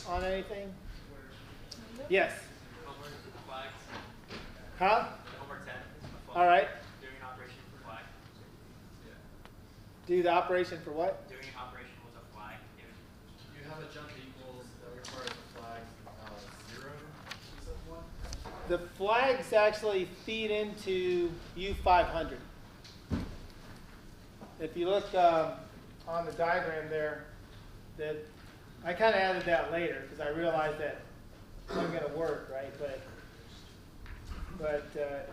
on anything? Yes. Homework flags. Huh? Homework 10. All right. Doing an operation for flag. Do the operation for what? Doing an operation with a flag. You have a jump equals that requires a flag 0. You said 1? The flags actually feed into U500. If you look on the diagram there, that I kind of added that later because I realized that it wasn't going to work, right? But they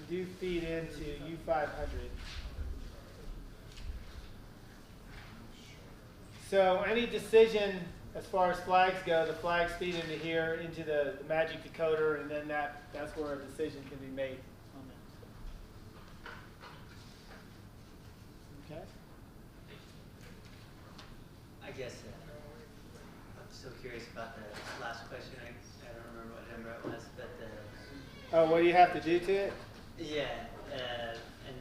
do feed into U500. So any decision as far as flags go, the flags feed into here, into the magic decoder, and then that's where a decision can be made on that. Okay? I guess I'm still curious about the last question. I don't remember what number it was, but Oh, what do you have to do to it? yeah.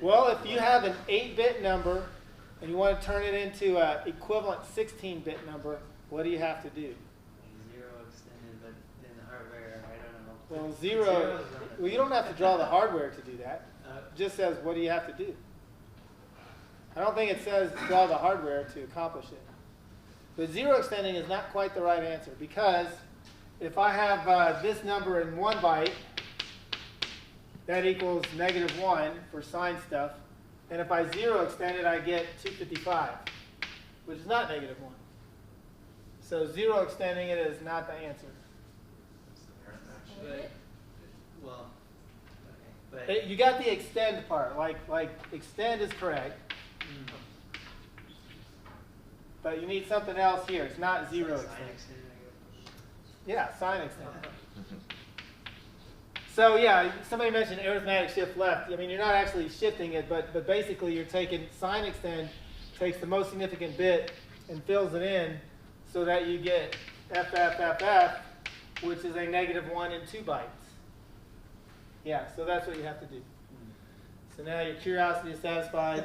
Well, if you have an 8-bit number and you want to turn it into an equivalent 16-bit number, what do you have to do? 0 extended, but in the hardware, I don't know. Well, 0. Well, you don't have to draw the hardware to do that. It just says, what do you have to do? I don't think it says draw the hardware to accomplish it. But 0 extending is not quite the right answer because if I have this number in 1 byte, that equals -1 for sign stuff. And if I 0 extend it, I get 255, which is not -1. So 0 extending it is not the answer. Well, okay, but You got the extend part. Like extend is correct. But you need something else here. It's not 0 extend. Yeah, sign extend. So yeah, somebody mentioned arithmetic shift left. I mean, you're not actually shifting it, but basically you're taking sign extend, takes the most significant bit and fills it in so that you get FFFF, which is a -1 in 2 bytes. Yeah, so that's what you have to do. So now your curiosity is satisfied.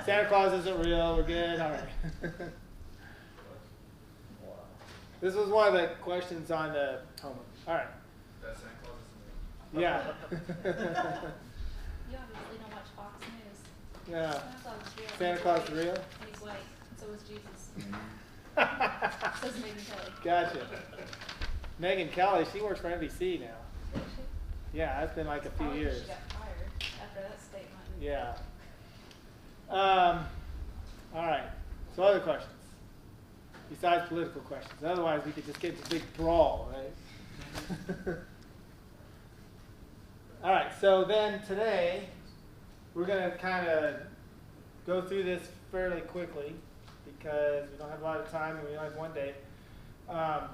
Santa Claus isn't real. We're good. All right. This was one of the questions on the homework. All right. That Santa Claus is Yeah. You obviously don't watch Fox News. Yeah. Santa Claus is real. Santa Claus is real? And he's white. And so is Jesus. Says Megan Kelly. Gotcha. Megan Kelly, she works for NBC now. Did she? Yeah, that's been like a few Probably years. She got fired after that statement. Yeah. All right. So other questions? Besides political questions. Otherwise, we could just get into a big brawl, right? All right. So then today, we're going to kind of go through this fairly quickly because we don't have a lot of time and we only have one day. I'm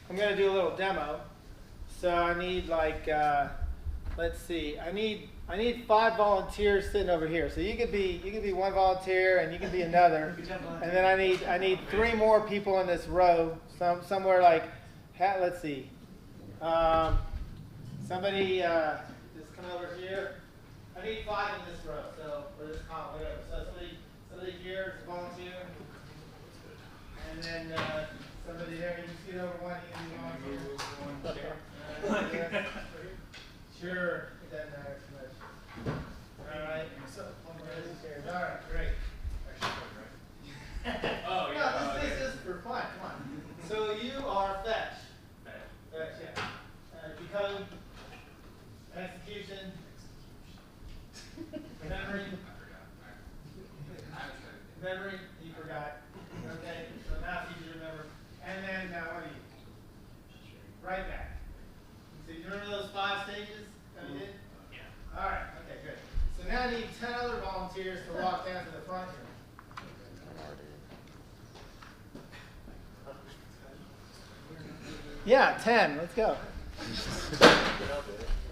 going to do a little demo. So I need like, let's see, I need 5 volunteers sitting over here. So you could be one volunteer and you can be another. And then I need 3 more people in this row. Somewhere like, let's see, somebody just come over here. I need 5 in this row. So or this column, whatever. So somebody here is a volunteer. And then somebody there, you just get over one, you can be volunteer. Sure, it doesn't matter too much. All right. All right, great. Oh, yeah. No, this is for fun. Come on. So you are fetch. Fetch, yeah. Decode, execution, memory. Memory, you forgot. Okay, so now it's easy to remember. And then what are you? Right back. So you remember those 5 stages that we did? Yeah. All right. Okay, good. So now I need 10 other volunteers to walk down to the front here. Yeah, 10. Let's go.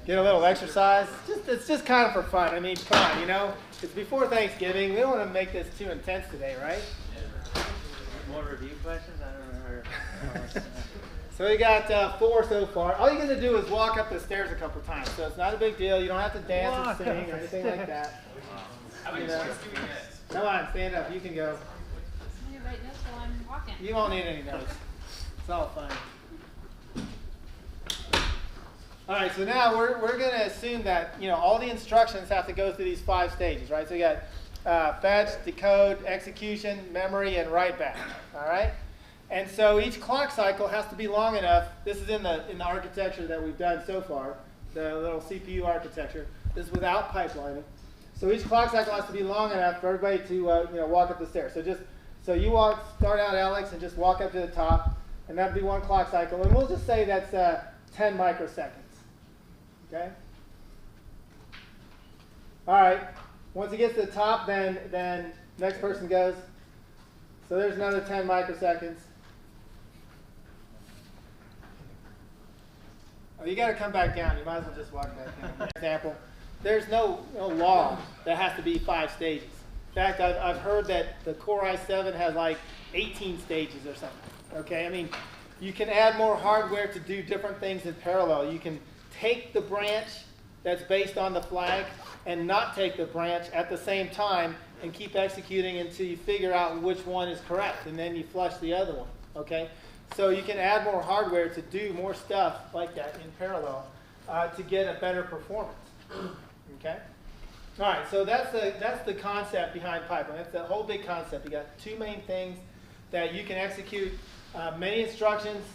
Get a little exercise. It's just kind of for fun. I mean, come on, you know. It's before Thanksgiving. We don't want to make this too intense today, right? more review questions. I don't remember. So we got 4 so far. All you're going to do is walk up the stairs a couple times. So it's not a big deal. You don't have to dance or sing or anything like that. How many points do we get? Come on, stand up. You can go. Somebody write notes while I'm walking. You won't need any notes. It's all fun. All right, so now we're going to assume that all the instructions have to go through these 5 stages, right? So you got fetch, decode, execution, memory, and write back. All right, and so each clock cycle has to be long enough. This is in the architecture that we've done so far, the little CPU architecture. This is without pipelining. So each clock cycle has to be long enough for everybody to walk up the stairs. So you start out, Alex, and just walk up to the top, and that'd be 1 clock cycle. And we'll just say that's 10 microseconds. Okay. All right. Once he gets to the top, then next person goes. So there's another 10 microseconds. Oh, you got to come back down. You might as well just walk back down. For example, there's no law that has to be 5 stages. In fact, I've heard that the Core i7 has like 18 stages or something. Okay, I mean, you can add more hardware to do different things in parallel. You can take the branch that's based on the flag and not take the branch at the same time and keep executing until you figure out which one is correct, and then you flush the other one. Okay, so you can add more hardware to do more stuff like that in parallel to get a better performance. Okay. All right, so that's the concept behind pipeline. That's the whole big concept. You got 2 main things that you can execute many instructions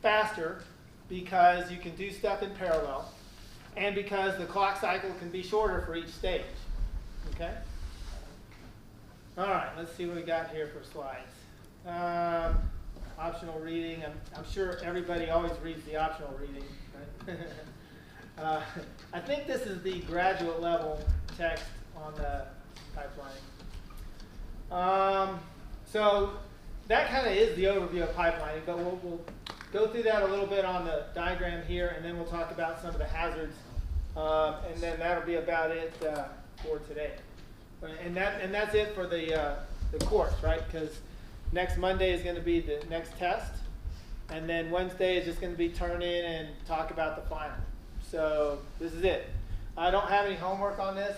faster because you can do stuff in parallel, and because the clock cycle can be shorter for each stage. Okay. All right, let's see what we got here for slides. Optional reading. I'm sure everybody always reads the optional reading. Right? I think this is the graduate level text on the pipelining. So that kind of is the overview of pipelining, but we'll go through that a little bit on the diagram here, and then we'll talk about some of the hazards, and then that'll be about it for today. And that's it for the course, right? Because next Monday is going to be the next test, and then Wednesday is just going to be turn in and talk about the final. So this is it. I don't have any homework on this.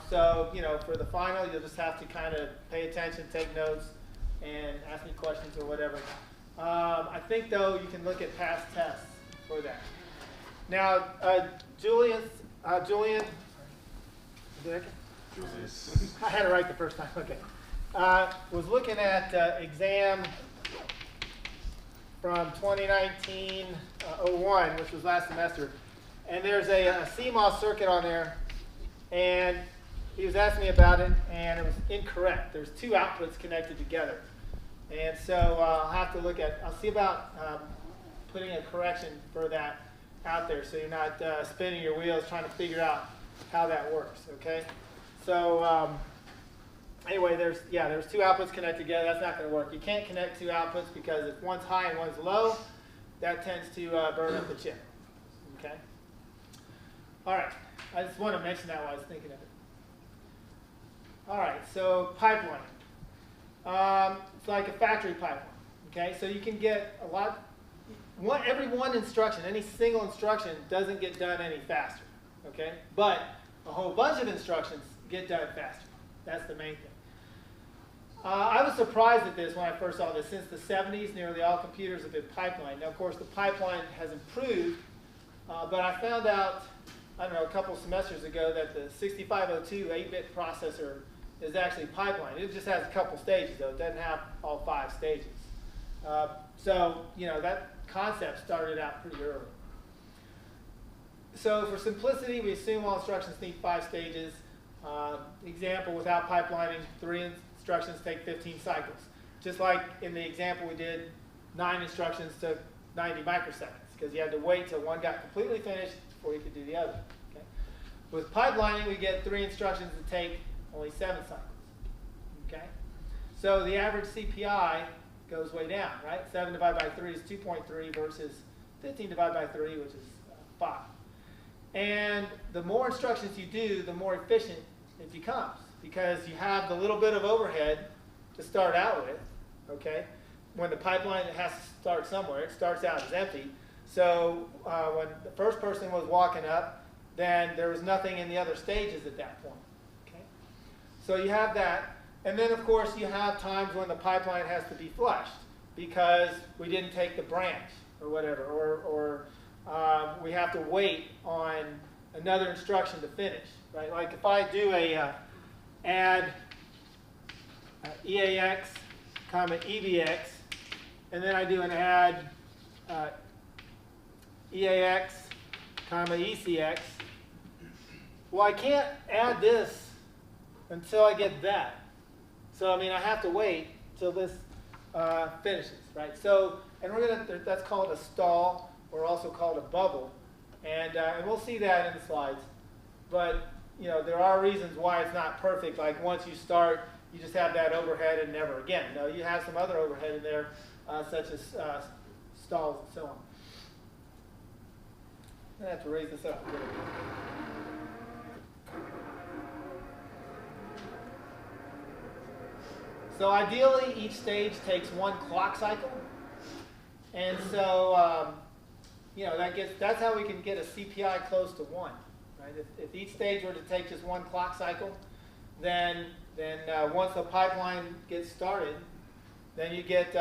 So, for the final, you'll just have to kind of pay attention, take notes, and ask me questions or whatever. I think, though, you can look at past tests for that. Now, Julian, I had it right the first time. Okay. Was looking at exam from 2019-01, which was last semester. And there's a CMOS circuit on there, and he was asking me about it, and it was incorrect. There's 2 outputs connected together. And so I'll see about putting a correction for that out there so you're not spinning your wheels trying to figure out how that works, okay? So anyway, there's 2 outputs connected together. That's not going to work. You can't connect 2 outputs because if one's high and one's low, that tends to burn up the chip, okay? All right, I just want to mention that while I was thinking of it. All right, so pipeline. It's like a factory pipeline, okay? So you can get a lot, every one instruction, any single instruction doesn't get done any faster, okay? But a whole bunch of instructions get done faster. That's the main thing. I was surprised at this when I first saw this. Since the 70s, nearly all computers have been pipelined. Now, of course, the pipeline has improved, but I found out, I don't know, a couple semesters ago that the 6502 8-bit processor is actually pipelined. It just has a couple stages, though. It doesn't have all 5 stages. So, that concept started out pretty early. So for simplicity, we assume all instructions need 5 stages. Example, without pipelining, 3 instructions take 15 cycles. Just like in the example we did, 9 instructions took 90 microseconds because you had to wait till one got completely finished before you could do the other. Okay? With pipelining, we get 3 instructions that take only 7 cycles. Okay? So the average CPI goes way down, right? 7 divided by 3 is 2.3 versus 15 divided by 3, which is 5. And the more instructions you do, the more efficient it becomes because you have the little bit of overhead to start out with, okay? When the pipeline has to start somewhere, it starts out as empty. So when the first person was walking up, then there was nothing in the other stages at that point, okay? So you have that. And then, of course, you have times when the pipeline has to be flushed. because we didn't take the branch or whatever, or we have to wait on another instruction to finish, right? Like if I do a add EAX, comma EBX, and then I do an add EAX, comma ECX. Well, I can't add this until I get that. So I mean, I have to wait till this finishes, right? So, and that's called a stall, or also called a bubble, and we'll see that in the slides. But you know, there are reasons why it's not perfect. Like once you start, you just have that overhead and never again. No, you have some other overhead in there, such as stalls and so on. I'm gonna have to raise this up a little bit. So ideally, each stage takes one clock cycle, and so you know that's how we can get a CPI close to 1. Right? If each stage were to take just one clock cycle, then once the pipeline gets started, then you get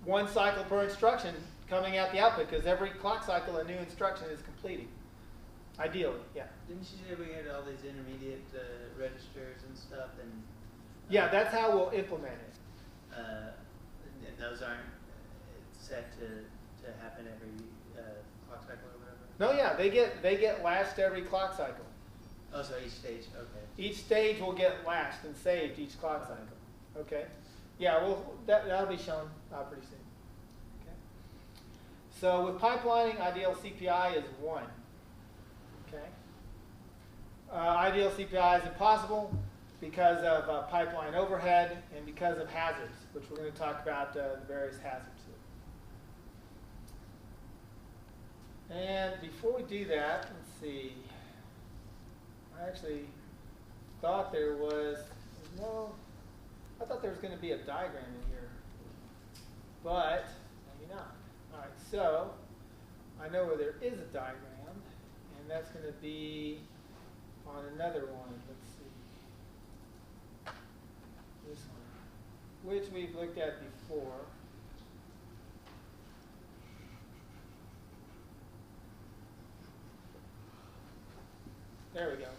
1 cycle per instruction coming out the output, because every clock cycle a new instruction is completing. Ideally, yeah. Didn't you say we had all these intermediate registers and stuff, and yeah, that's how we'll implement it. and those aren't set to happen every clock cycle or whatever? No, yeah, they get latched every clock cycle. Oh, so each stage, okay. Each stage will get latched and saved each clock cycle. Okay. Yeah, well, that'll be shown pretty soon. Okay. So with pipelining, ideal CPI is 1. Okay. Ideal CPI is impossible because of pipeline overhead and because of hazards, which we're going to talk about the various hazards. And before we do that, let's see. I actually thought there was, no, I thought there was going to be a diagram in here, but maybe not. All right, so I know where there is a diagram, and that's going to be on another one. Let's see. This one, which we've looked at before. There we go.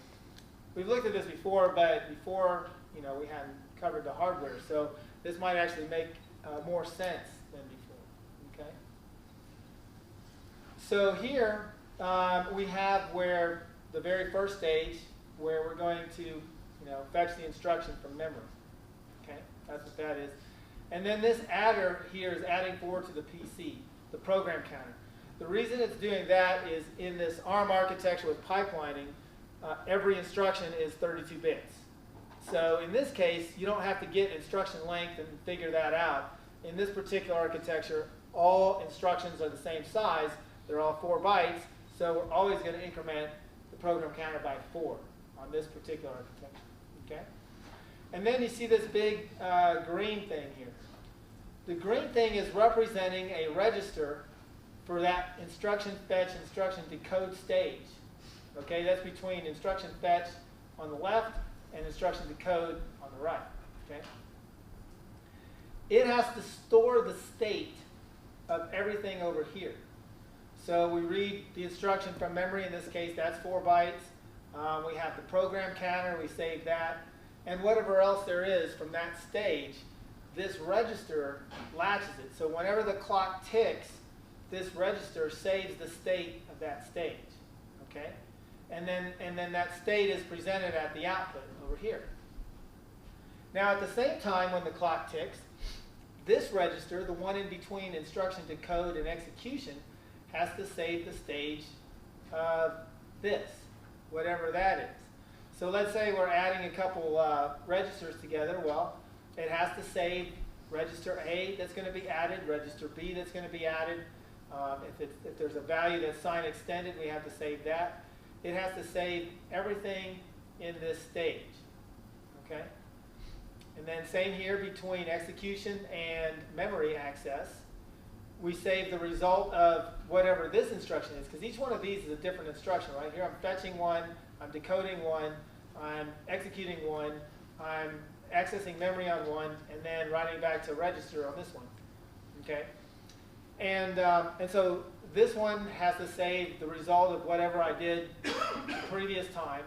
We've looked at this before, but before, you know, we hadn't covered the hardware, so this might actually make more sense than before. Okay. So here we have where the very first stage, where we're going to, you know, fetch the instruction from memory. Okay, that's what that is. And then this adder here is adding forward to the PC, the program counter. The reason it's doing that is in this ARM architecture with pipelining, every instruction is 32 bits. So in this case, you don't have to get instruction length and figure that out. In this particular architecture, all instructions are the same size. They're all 4 bytes. So we're always going to increment the program counter by 4 on this particular architecture. Okay? And then you see this big green thing here. The green thing is representing a register for that instruction fetch, instruction decode stage. Okay, that's between instruction fetch on the left and instruction decode on the right. Okay? It has to store the state of everything over here. So we read the instruction from memory. In this case, that's 4 bytes. We have the program counter. We save that. And whatever else there is from that stage, this register latches it. So whenever the clock ticks, this register saves the state of that stage. Okay? And then that state is presented at the output over here. Now at the same time when the clock ticks, this register, the one in between instruction decode and execution, has to save the stage of this, whatever that is. So let's say we're adding a couple registers together. Well, it has to save register A that's going to be added, register B that's going to be added. If there's a value that's sign extended, we have to save that. It has to save everything in this stage. Okay? And then same here between execution and memory access. We save the result of whatever this instruction is, because each one of these is a different instruction. Right here I'm fetching one, I'm decoding one, I'm executing one, I'm accessing memory on one, and then writing back to register on this one. Okay, and so this one has to save the result of whatever I did the previous time.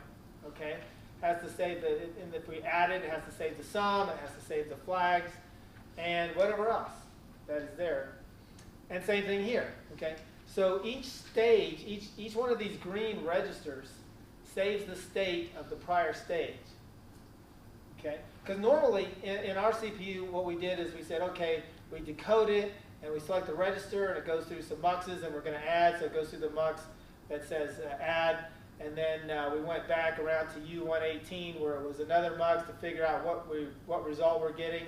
Okay, has to save and if we add it, it has to save the sum, it has to save the flags, and whatever else that is there. And same thing here. Okay, so each stage, each one of these green registers saves the state of the prior stage. Okay, because normally in our CPU, what we did is we said, okay, we decode it and we select the register and it goes through some muxes and we're going to add, so it goes through the mux that says add. And then we went back around to U118 where it was another mux to figure out what result we're getting,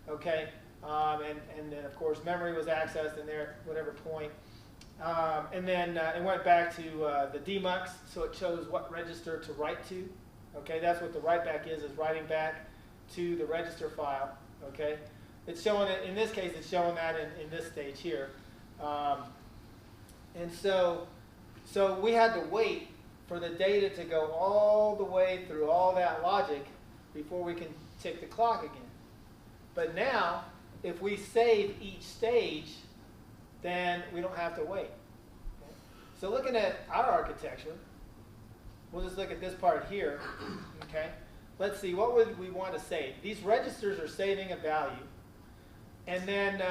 okay? And then of course memory was accessed in there at whatever point. And then it went back to the demux, so it chose what register to write to. Okay, that's what the write back is writing back to the register file. Okay, it's showing it in this case. It's showing that in this stage here. And so we had to wait for the data to go all the way through all that logic before we can tick the clock again. But now, if we save each stage, then we don't have to wait. Okay? So looking at our architecture, we'll just look at this part here. Okay, let's see, what would we want to save? These registers are saving a value, and then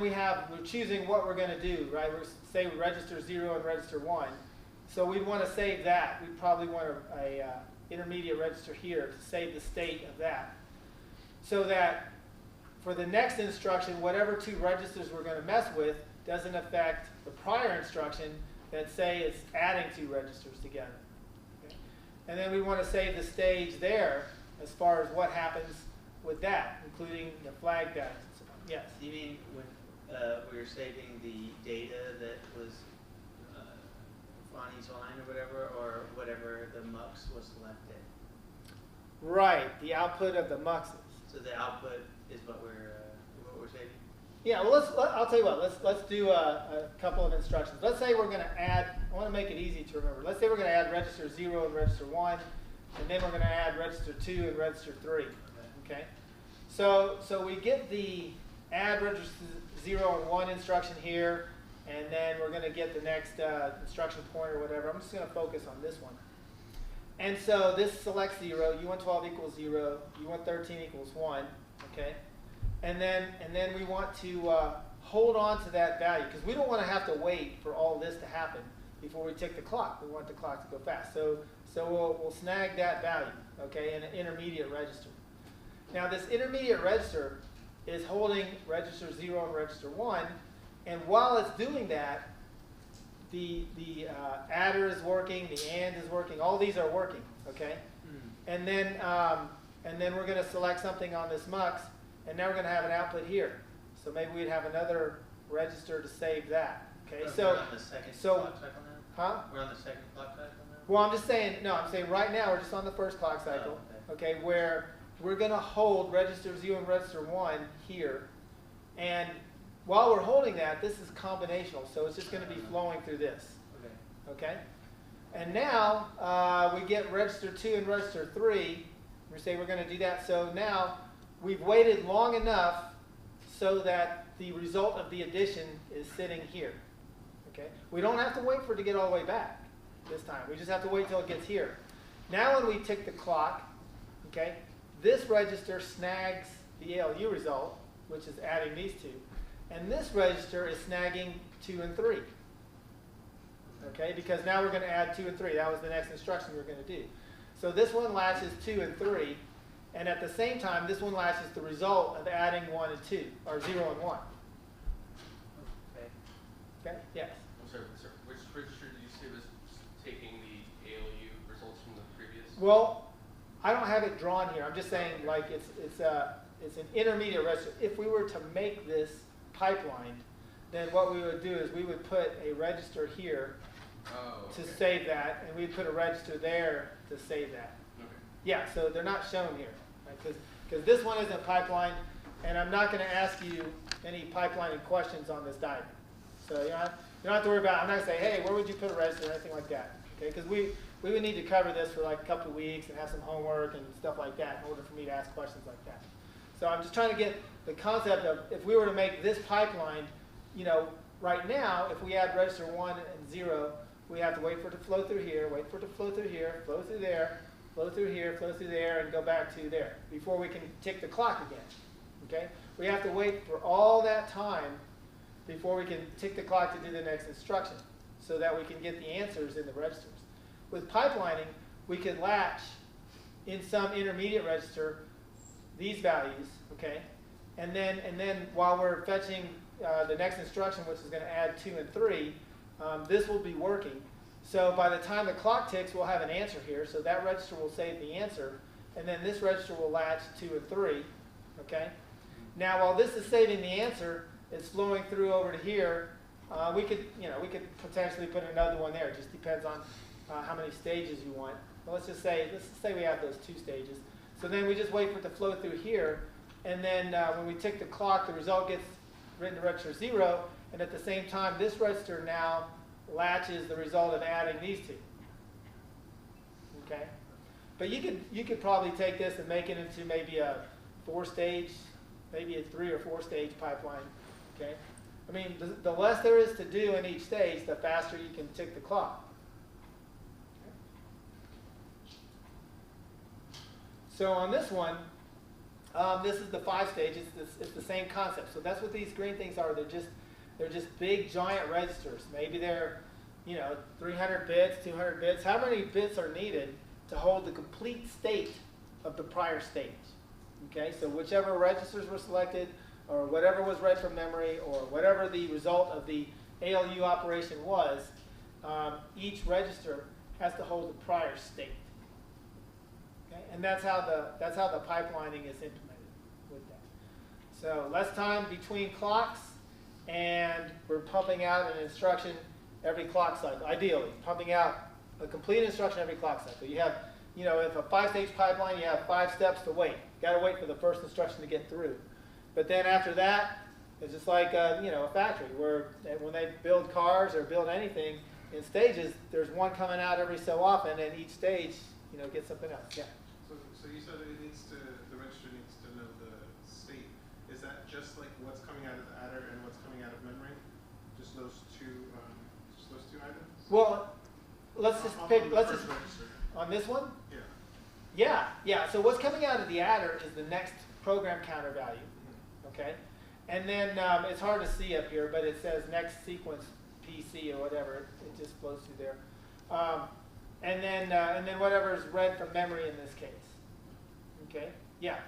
we're choosing what we're going to do, right? We're say register 0 and register 1. So we'd want to save that. We'd probably want a intermediate register here to save the state of that. So that for the next instruction, whatever two registers we're going to mess with doesn't affect the prior instruction that say it's adding two registers together. Okay? And then we want to save the stage there as far as what happens with that, including the flag values and so on. Yes? You mean when we were saving the data that was on each line or whatever the mux was selected? Right, the output of the muxes. So the output is what we're saving? Yeah, well, I'll tell you what, let's do a couple of instructions. Let's say we're going to add, I want to make it easy to remember. Let's say we're going to add register 0 and register 1, and then we're going to add register 2 and register 3. Okay? So we get the add register 0 and 1 instruction here, and then we're going to get the next instruction point or whatever. I'm just going to focus on this one. And so this selects 0, U112 equals 0, U113 equals 1, okay? And then we want to hold on to that value, because we don't want to have to wait for all this to happen before we tick the clock. We want the clock to go fast. So we'll snag that value, okay, in an intermediate register. Now this intermediate register is holding register 0 and register 1, and while it's doing that, the adder is working, the AND is working, all these are working, okay? And then we're going to select something on this mux, and now we're going to have an output here. So maybe we'd have another register to save that, okay? We're on the second clock cycle now? Huh? We're on the second clock cycle now? Well, I'm just saying, no, I'm saying right now we're just on the first clock cycle, okay, where we're going to hold register 0 and register 1 here, and while we're holding that, this is combinational, so it's just going to be flowing through this. Okay? And now we get register 2 and register 3. We say we're going to do that. So now we've waited long enough so that the result of the addition is sitting here. Okay? We don't have to wait for it to get all the way back this time. We just have to wait till it gets here. Now when we tick the clock, okay, this register snags the ALU result, which is adding these two. And this register is snagging 2 and 3. Okay, because now we're going to add 2 and 3. That was the next instruction we were going to do. So this one latches 2 and 3, and at the same time, this one latches the result of adding 1 and 2, or 0 and 1. Okay. Okay? Yes? I'm sorry, which register did you say was taking the ALU results from the previous? Well, I don't have it drawn here. I'm just saying, like, it's an intermediate register. If we were to make this pipeline, then what we would do is we would put a register here to save that, and we'd put a register there to save that. Okay. Yeah, so they're not shown here, right? Because this one isn't pipeline, and I'm not going to ask you any pipelining questions on this diagram. So you don't have to worry about, I'm not going to say, hey, where would you put a register or anything like that. Okay, because we would need to cover this for like a couple of weeks and have some homework and stuff like that in order for me to ask questions like that. So I'm just trying to get the concept of if we were to make this pipeline, right now, if we add register 1 and 0, we have to wait for it to flow through here, wait for it to flow through here, flow through there, flow through here, flow through there, and go back to there before we can tick the clock again. Okay? We have to wait for all that time before we can tick the clock to do the next instruction so that we can get the answers in the registers. With pipelining, we could latch in some intermediate register these values, okay? And then while we're fetching the next instruction, which is going to add 2 and 3, this will be working. So by the time the clock ticks, we'll have an answer here. So that register will save the answer, and then this register will latch 2 and 3, okay? Now, while this is saving the answer, it's flowing through over to here. We could potentially put another one there. It just depends on how many stages you want. Well, let's just say we have those 2 stages. So then we just wait for it to flow through here, and then when we tick the clock, the result gets written to register 0, and at the same time, this register now latches the result of adding these 2. Okay? But you could probably take this and make it into maybe a 4-stage, maybe a 3 or 4-stage pipeline. Okay? I mean, the less there is to do in each stage, the faster you can tick the clock. So on this one, this is the 5 stages. It's the same concept. So that's what these green things are. They're just big, giant registers. Maybe they're 300 bits, 200 bits. How many bits are needed to hold the complete state of the prior stage? Okay, so whichever registers were selected, or whatever was read from memory, or whatever the result of the ALU operation was, each register has to hold the prior state. Okay? And that's how the pipelining is implemented with that. So less time between clocks, and we're pumping out an instruction every clock cycle. Ideally, pumping out a complete instruction every clock cycle. You have, if a 5-stage pipeline, you have 5 steps to wait. You got to wait for the first instruction to get through. But then after that, it's just like a factory where when they build cars or build anything in stages, there's one coming out every so often, and each stage, gets something else. Yeah. So you said the register needs to know the state. Is that just like what's coming out of the adder and what's coming out of memory? Just those two items? Well, let's just register. On this one. Yeah. Yeah. So what's coming out of the adder is the next program counter value. Okay, and then it's hard to see up here, but it says next sequence PC or whatever. It just flows through there, and then whatever is read from memory in this case. Okay, yeah.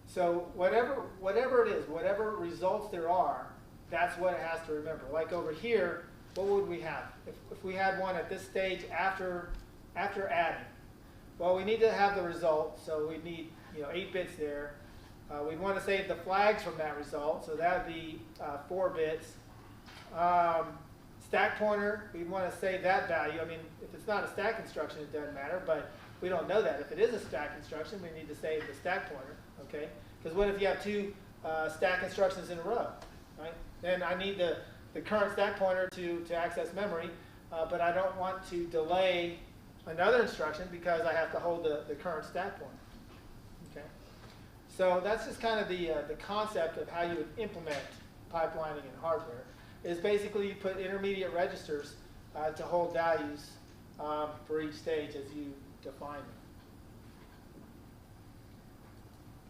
So whatever it is, whatever results there are, that's what it has to remember. Like over here, what would we have if we had one at this stage after adding? Well, we need to have the result, so we need 8 bits there. We'd want to save the flags from that result, so that would be 4 bits. Stack pointer, we'd want to save that value. I mean, if it's not a stack instruction, it doesn't matter, but we don't know that. If it is a stack instruction, we need to save the stack pointer, okay? Because what if you have 2 stack instructions in a row, right? Then I need the current stack pointer to access memory, but I don't want to delay another instruction because I have to hold the current stack pointer. Okay, so that's just kind of the concept of how you would implement pipelining in hardware. Is basically you put intermediate registers to hold values for each stage as you define them.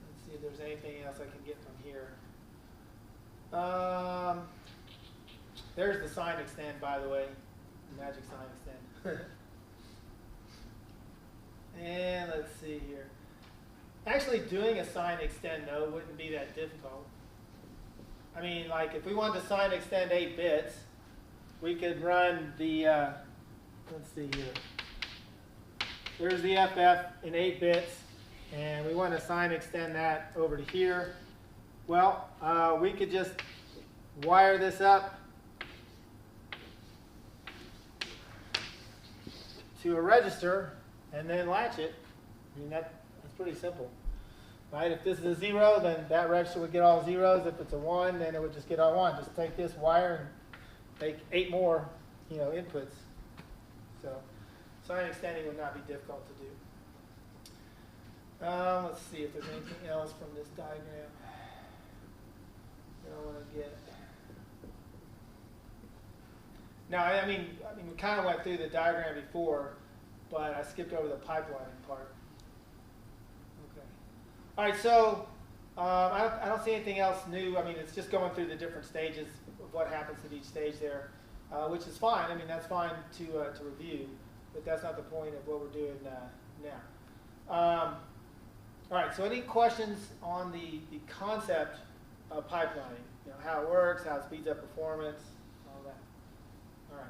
Let's see if there's anything else I can get from here. There's the sign extend, by the way, the magic sign extend. And let's see here. Actually, doing a sign extend, though, wouldn't be that difficult. I mean, like, if we wanted to sign extend 8 bits, we could run the, let's see here. There's the FF in 8 bits, and we want to sign extend that over to here. Well, we could just wire this up to a register and then latch it. I mean, that's pretty simple, right? If this is a 0, then that register would get all zeros. If it's a 1, then it would just get all 1. Just take this wire and take 8 more, inputs. So sign extending would not be difficult to do. Let's see if there's anything else from this diagram that I want to get. No, I mean, we kind of went through the diagram before, but I skipped over the pipelining part. Okay. All right, so I don't see anything else new. I mean, it's just going through the different stages of what happens at each stage there, which is fine. I mean, that's fine to review, but that's not the point of what we're doing now. All right, so any questions on the concept of pipelining? You know, how it works, how it speeds up performance, all that. All right.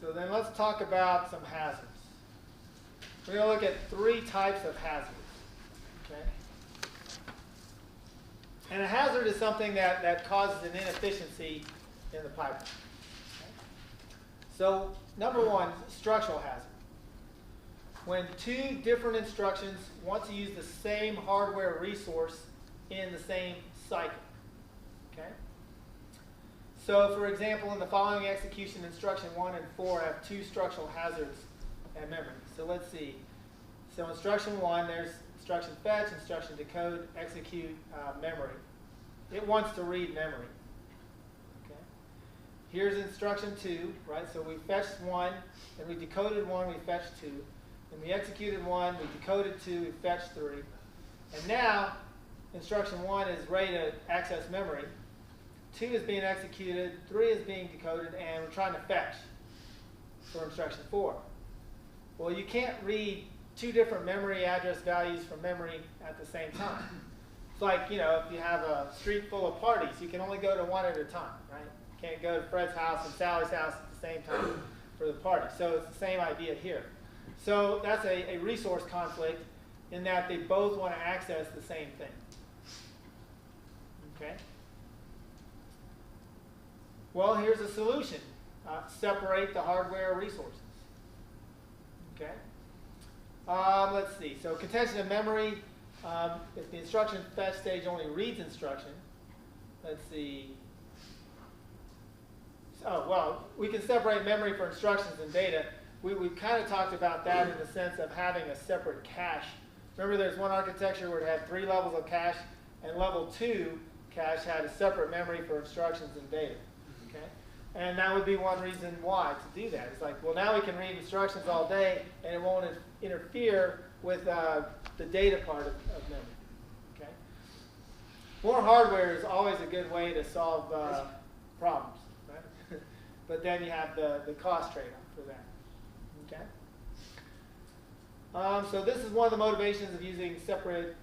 So then let's talk about some hazards. We're going to look at 3 types of hazards. Okay? And a hazard is something that causes an inefficiency in the pipeline. Okay? So number 1, structural hazard. When 2 different instructions want to use the same hardware resource in the same cycle. Okay? So for example, in the following execution, instruction 1 and 4 have 2 structural hazards at memory. So let's see. So instruction 1, there's instruction fetch, instruction decode, execute memory. It wants to read memory. Okay? Here's instruction 2, right? So we fetched 1, and we decoded 1, we fetched 2. And we executed 1, we decoded 2, we fetched 3. And now, instruction 1 is ready to access memory. 2 is being executed, 3 is being decoded, and we're trying to fetch for instruction 4. Well, you can't read 2 different memory address values from memory at the same time. It's like, you know, if you have a street full of parties, you can only go to one at a time, right? You can't go to Fred's house and Sally's house at the same time for the party. So it's the same idea here. So that's a resource conflict in that they both want to access the same thing. Okay? Well, here's a solution. Separate the hardware resources. Okay? Let's see. So contention of memory, if the instruction fetch stage only reads instruction, let's see. Oh, well, we can separate memory for instructions and data. We've kind of talked about that in the sense of having a separate cache. Remember, there's one architecture where it had 3 levels of cache, and level 2 cache had a separate memory for instructions and data. Okay? And that would be one reason why to do that. It's like, well, now we can read instructions all day, and it won't interfere with the data part of memory. Okay? More hardware is always a good way to solve problems, right? But then you have the cost trade-off for that. Okay. So this is one of the motivations of using separate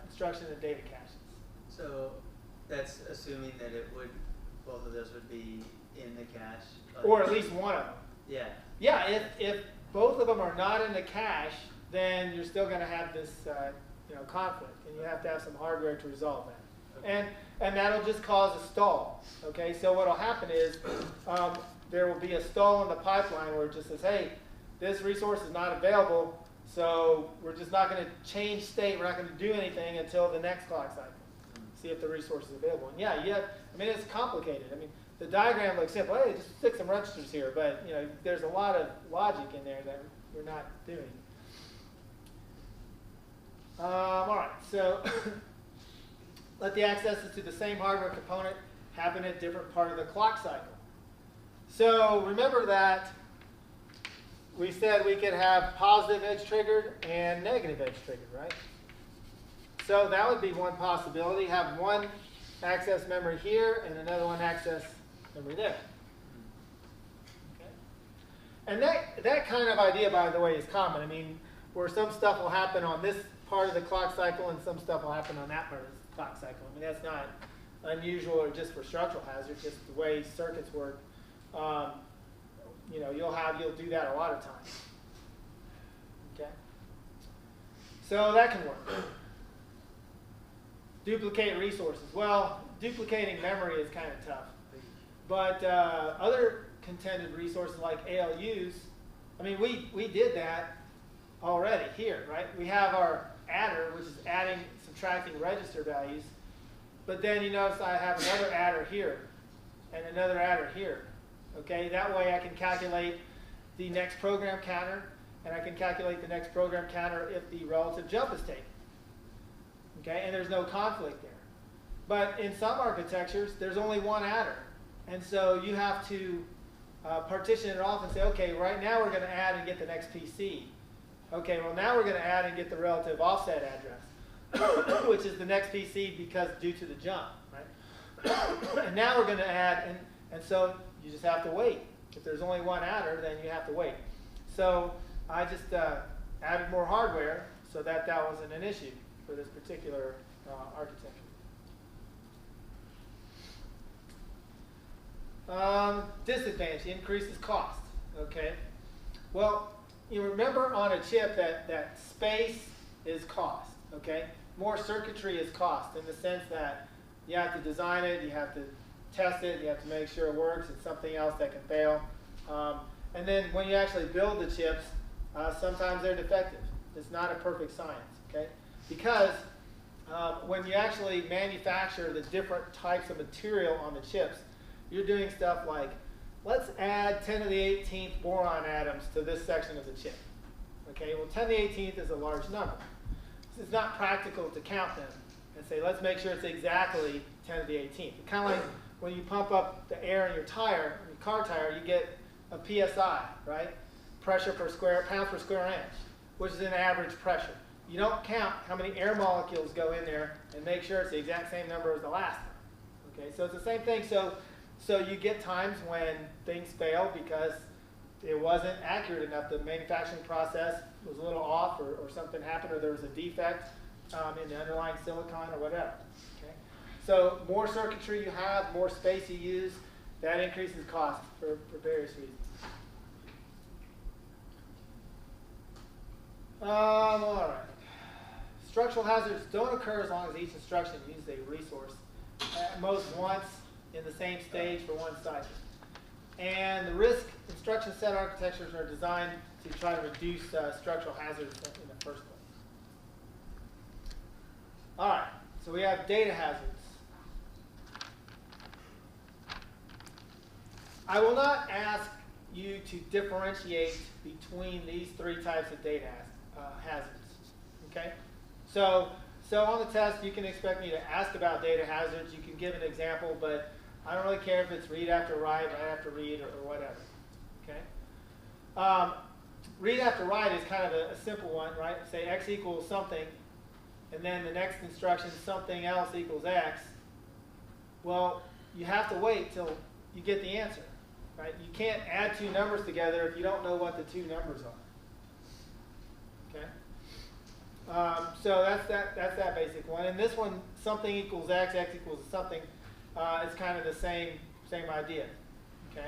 instruction and data caches. So that's assuming that both of those would be in the cache. Or at least one of them. Yeah. Yeah, if both of them are not in the cache, then you're still going to have this conflict, and you have to have some hardware to resolve that. Okay. And that'll just cause a stall. Okay, so what'll happen is there will be a stall in the pipeline where it just says, hey, this resource is not available, so we're just not going to change state. We're not going to do anything until the next clock cycle. See if the resource is available. And yeah, I mean, it's complicated. I mean, the diagram looks simple. Hey, just stick some registers here, but you know, there's a lot of logic in there that we're not doing. All right, so let the accesses to the same hardware component happen at different part of the clock cycle. So remember that we said we could have positive edge triggered and negative edge triggered, right? So that would be one possibility. Have one access memory here and another one access memory there. Okay. And that kind of idea, by the way, is common. I mean, where some stuff will happen on this part of the clock cycle and some stuff will happen on that part of the clock cycle. I mean, that's not unusual or just for structural hazards, just the way circuits work. You know, you'll do that a lot of times. Okay? So that can work. Duplicate resources. Well, duplicating memory is kind of tough. But other contended resources like ALUs, I mean, we did that already here, right? We have our adder, which is adding, subtracting register values. But then you notice I have another adder here and another adder here. Okay, that way I can calculate the next program counter, and I can calculate the next program counter if the relative jump is taken. Okay, and there's no conflict there. But in some architectures, there's only one adder. And so you have to partition it off and say, okay, right now we're going to add and get the next PC. Okay, well now we're going to add and get the relative offset address, which is the next PC because due to the jump, right? And now we're going to add, and so you just have to wait. If there's only one adder, then you have to wait. So I just added more hardware so that that wasn't an issue for this particular architecture. Disadvantage, increases cost. Okay. Well, you remember on a chip that space is cost. Okay. More circuitry is cost in the sense that you have to design it, you have to test it, you have to make sure it works. It's something else that can fail. And then when you actually build the chips, sometimes they're defective. It's not a perfect science. Okay. Because when you actually manufacture the different types of material on the chips, you're doing stuff like, let's add 10 to the 18th boron atoms to this section of the chip. Okay, well 10 to the 18th is a large number. It's not practical to count them and say, let's make sure it's exactly 10 to the 18th. It's kind of like when you pump up the air in your tire, your car tire, you get a PSI, right? Pressure per square, pound per square inch, which is an average pressure. You don't count how many air molecules go in there and make sure it's the exact same number as the last one. Okay, so it's the same thing. So you get times when things fail because it wasn't accurate enough. The manufacturing process was a little off, or something happened, or there was a defect in the underlying silicon or whatever. Okay? So more circuitry you have, more space you use, that increases cost for various reasons. All right. Structural hazards don't occur as long as each instruction uses a resource, at most once in the same stage for one cycle. And the risk instruction set architectures are designed to try to reduce structural hazards in the first place. All right, so we have data hazards. I will not ask you to differentiate between these three types of data hazards. Okay? So on the test, you can expect me to ask about data hazards. You can give an example, but I don't really care if it's read after write, write after read, or whatever. Okay? Read after write is kind of a simple one, right? Say x equals something, and then the next instruction, something else equals x. Well, you have to wait till you get the answer, right? You can't add two numbers together if you don't know what the two numbers are. Okay? So that's that basic one. And this one, something equals x, x equals something. It's kind of the same idea. Okay.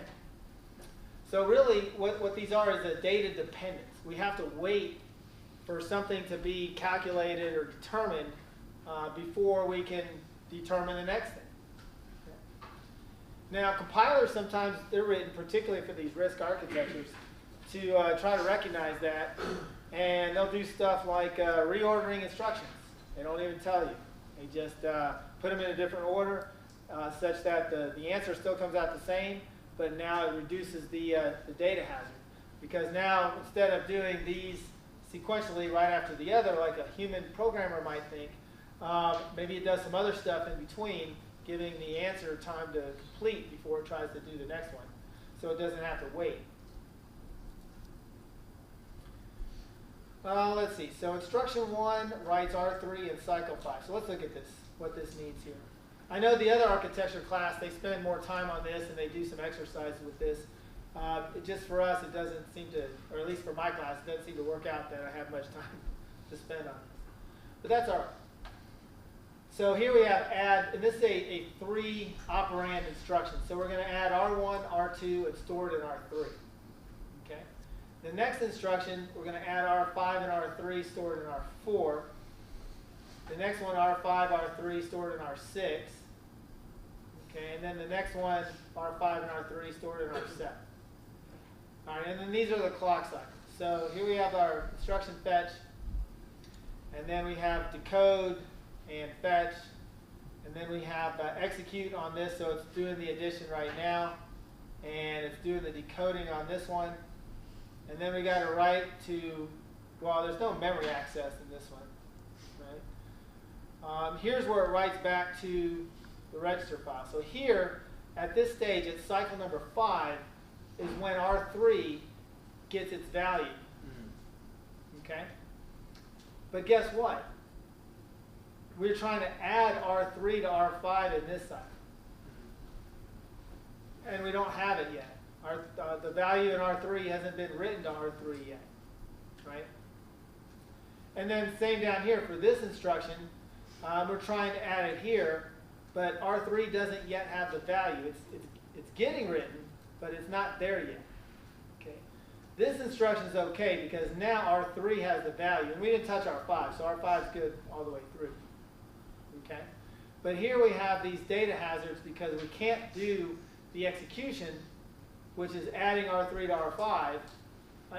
So really, what these are is a data dependence. We have to wait for something to be calculated or determined before we can determine the next thing. Okay. Now, compilers sometimes they're written particularly for these RISC architectures to try to recognize that, and they'll do stuff like reordering instructions. They don't even tell you. They just put them in a different order. Such that the answer still comes out the same, but now it reduces the data hazard. Because now, instead of doing these sequentially right after the other, like a human programmer might think, maybe it does some other stuff in between, giving the answer time to complete before it tries to do the next one. So it doesn't have to wait. Let's see. So instruction 1 writes R3 in cycle 5. So let's look at this, what this means here. I know the other architecture class, they spend more time on this and they do some exercises with this. Just for us, it doesn't seem to, or at least for my class, it doesn't seem to work out that I have much time to spend on this. But that's all right. So here we have add, and this is a 3 operand instruction. So we're going to add R1, R2, and store it in R3. Okay. The next instruction, we're going to add R5 and R3, stored in R4. The next one, R5, R3, stored in R6. Okay, and then the next one, R5 and R3, stored in R7. All right, and then these are the clock cycles. So here we have our instruction fetch, and then we have decode and fetch, and then we have execute on this, so it's doing the addition right now, and it's doing the decoding on this one, And then we got to write to, well, there's no memory access in this one, right? Here's where it writes back to the register file. So here, at this stage, at cycle number 5, is when R3 gets its value. Okay? But guess what? We're trying to add R3 to R5 in this cycle. And we don't have it yet. The value in R3 hasn't been written to R3 yet, right? And then same down here for this instruction, we're trying to add it here, but R3 doesn't yet have the value. It's getting written, but it's not there yet. Okay. This instruction is okay because now R3 has the value, and we didn't touch R5, so R5 is good all the way through. Okay. But here we have these data hazards because we can't do the execution, which is adding R3 to R5,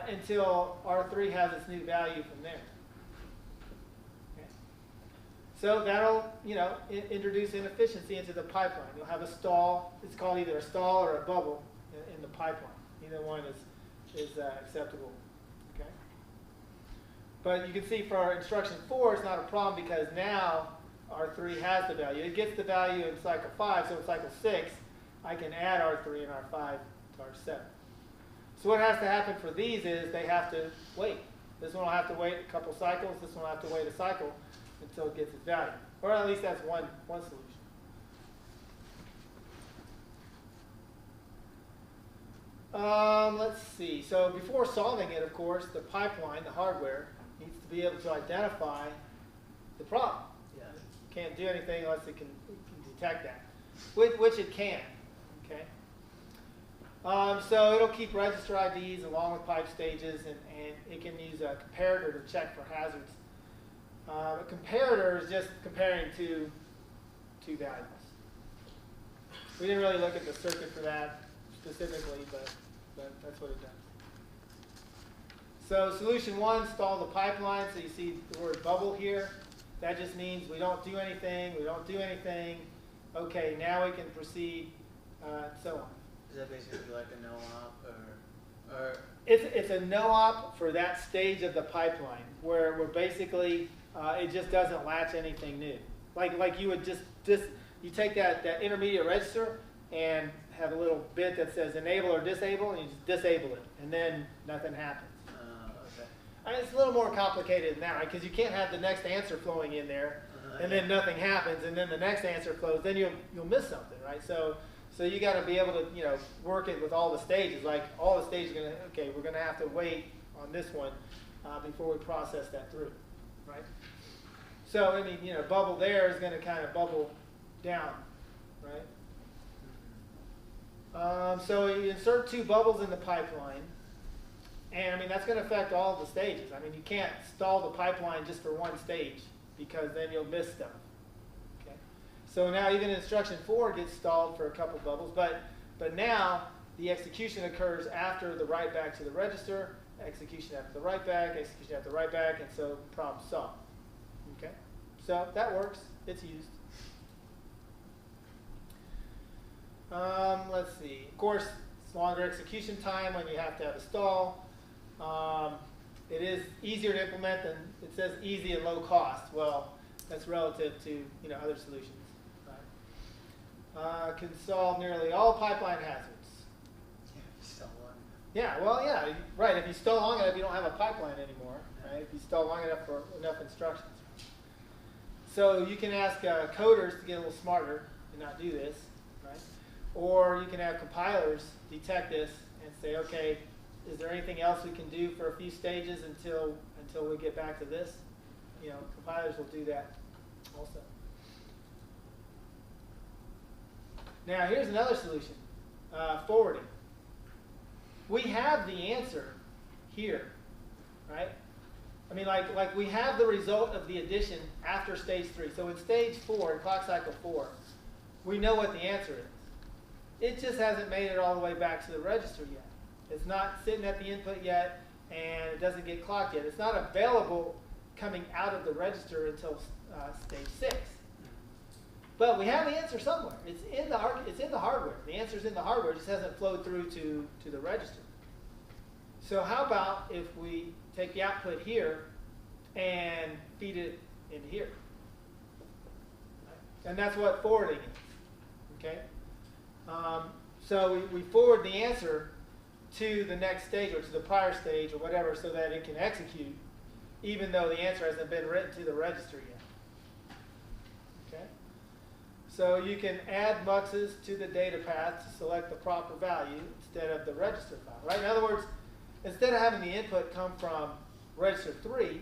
until R3 has its new value from there. Okay. So that'll, introduce inefficiency into the pipeline. You'll have a stall. It's called either a stall or a bubble in the pipeline. Either one is acceptable. Okay. But you can see for our instruction 4, it's not a problem because now R3 has the value. It gets the value in cycle 5, so in cycle 6, I can add R3 and R5 to R7. So what has to happen for these is they have to wait. This one will have to wait a couple cycles. This one will have to wait a cycle until it gets its value. Or at least that's one solution. Let's see. So before solving it, of course, the pipeline, the hardware, needs to be able to identify the problem. Yeah. It can't do anything unless it can detect that, which it can. Okay. So it'll keep register IDs along with pipe stages, and it can use a comparator to check for hazards. A comparator is just comparing two values. We didn't really look at the circuit for that specifically, but that's what it does. So solution 1, stall the pipeline. So you see the word bubble here. That just means we don't do anything, we don't do anything. Okay, now we can proceed, so on. Is that basically like a no-op or? It's a no-op for that stage of the pipeline where basically it just doesn't latch anything new. Like you would just you take that intermediate register and have a little bit that says enable or disable, and you just disable it, and then nothing happens. Okay. I mean, it's a little more complicated than that, right? Because you can't have the next answer flowing in there, and then nothing happens, and then the next answer flows. Then you'll miss something, right? So you got to be able to work it with all the stages. Like all the stages are going to we're going to have to wait on this one before we process that through, right? So I mean bubble there is going to kind of bubble down, right? So you insert 2 bubbles in the pipeline, and I mean that's going to affect all the stages. I mean you can't stall the pipeline just for one stage because then you'll miss stuff. Okay. So now even instruction 4 gets stalled for a couple bubbles, but now the execution occurs after the write back to the register, execution after the write back, execution after the write back, and so problem solved. Okay. So that works. It's used. Let's see. Of course, it's longer execution time when you have to have a stall. It is easier to implement than it says easy and low cost. Well, that's relative to other solutions. Right? Can solve nearly all pipeline hazards. Yeah, still one. Yeah. Well, yeah. Right. If you stall long enough, you don't have a pipeline anymore. Right? If you stall long enough for enough instructions. So you can ask coders to get a little smarter and not do this. Right? Or you can have compilers detect this and say, okay, is there anything else we can do for a few stages until we get back to this? Compilers will do that also. Now here's another solution, forwarding. We have the answer here, right? I mean, like we have the result of the addition after stage 3. So in stage 4, in clock cycle 4, we know what the answer is. It just hasn't made it all the way back to the register yet. It's not sitting at the input yet, and it doesn't get clocked yet. It's not available coming out of the register until stage 6. But we have the answer somewhere. It's in the hardware. The answer's in the hardware. It just hasn't flowed through to the register. So how about if we take the output here and feed it into here? And that's what forwarding is. Okay? So we forward the answer to the next stage or to the prior stage or whatever so that it can execute even though the answer hasn't been written to the register yet. Okay? So you can add muxes to the data path to select the proper value instead of the register file. Right? In other words, instead of having the input come from register 3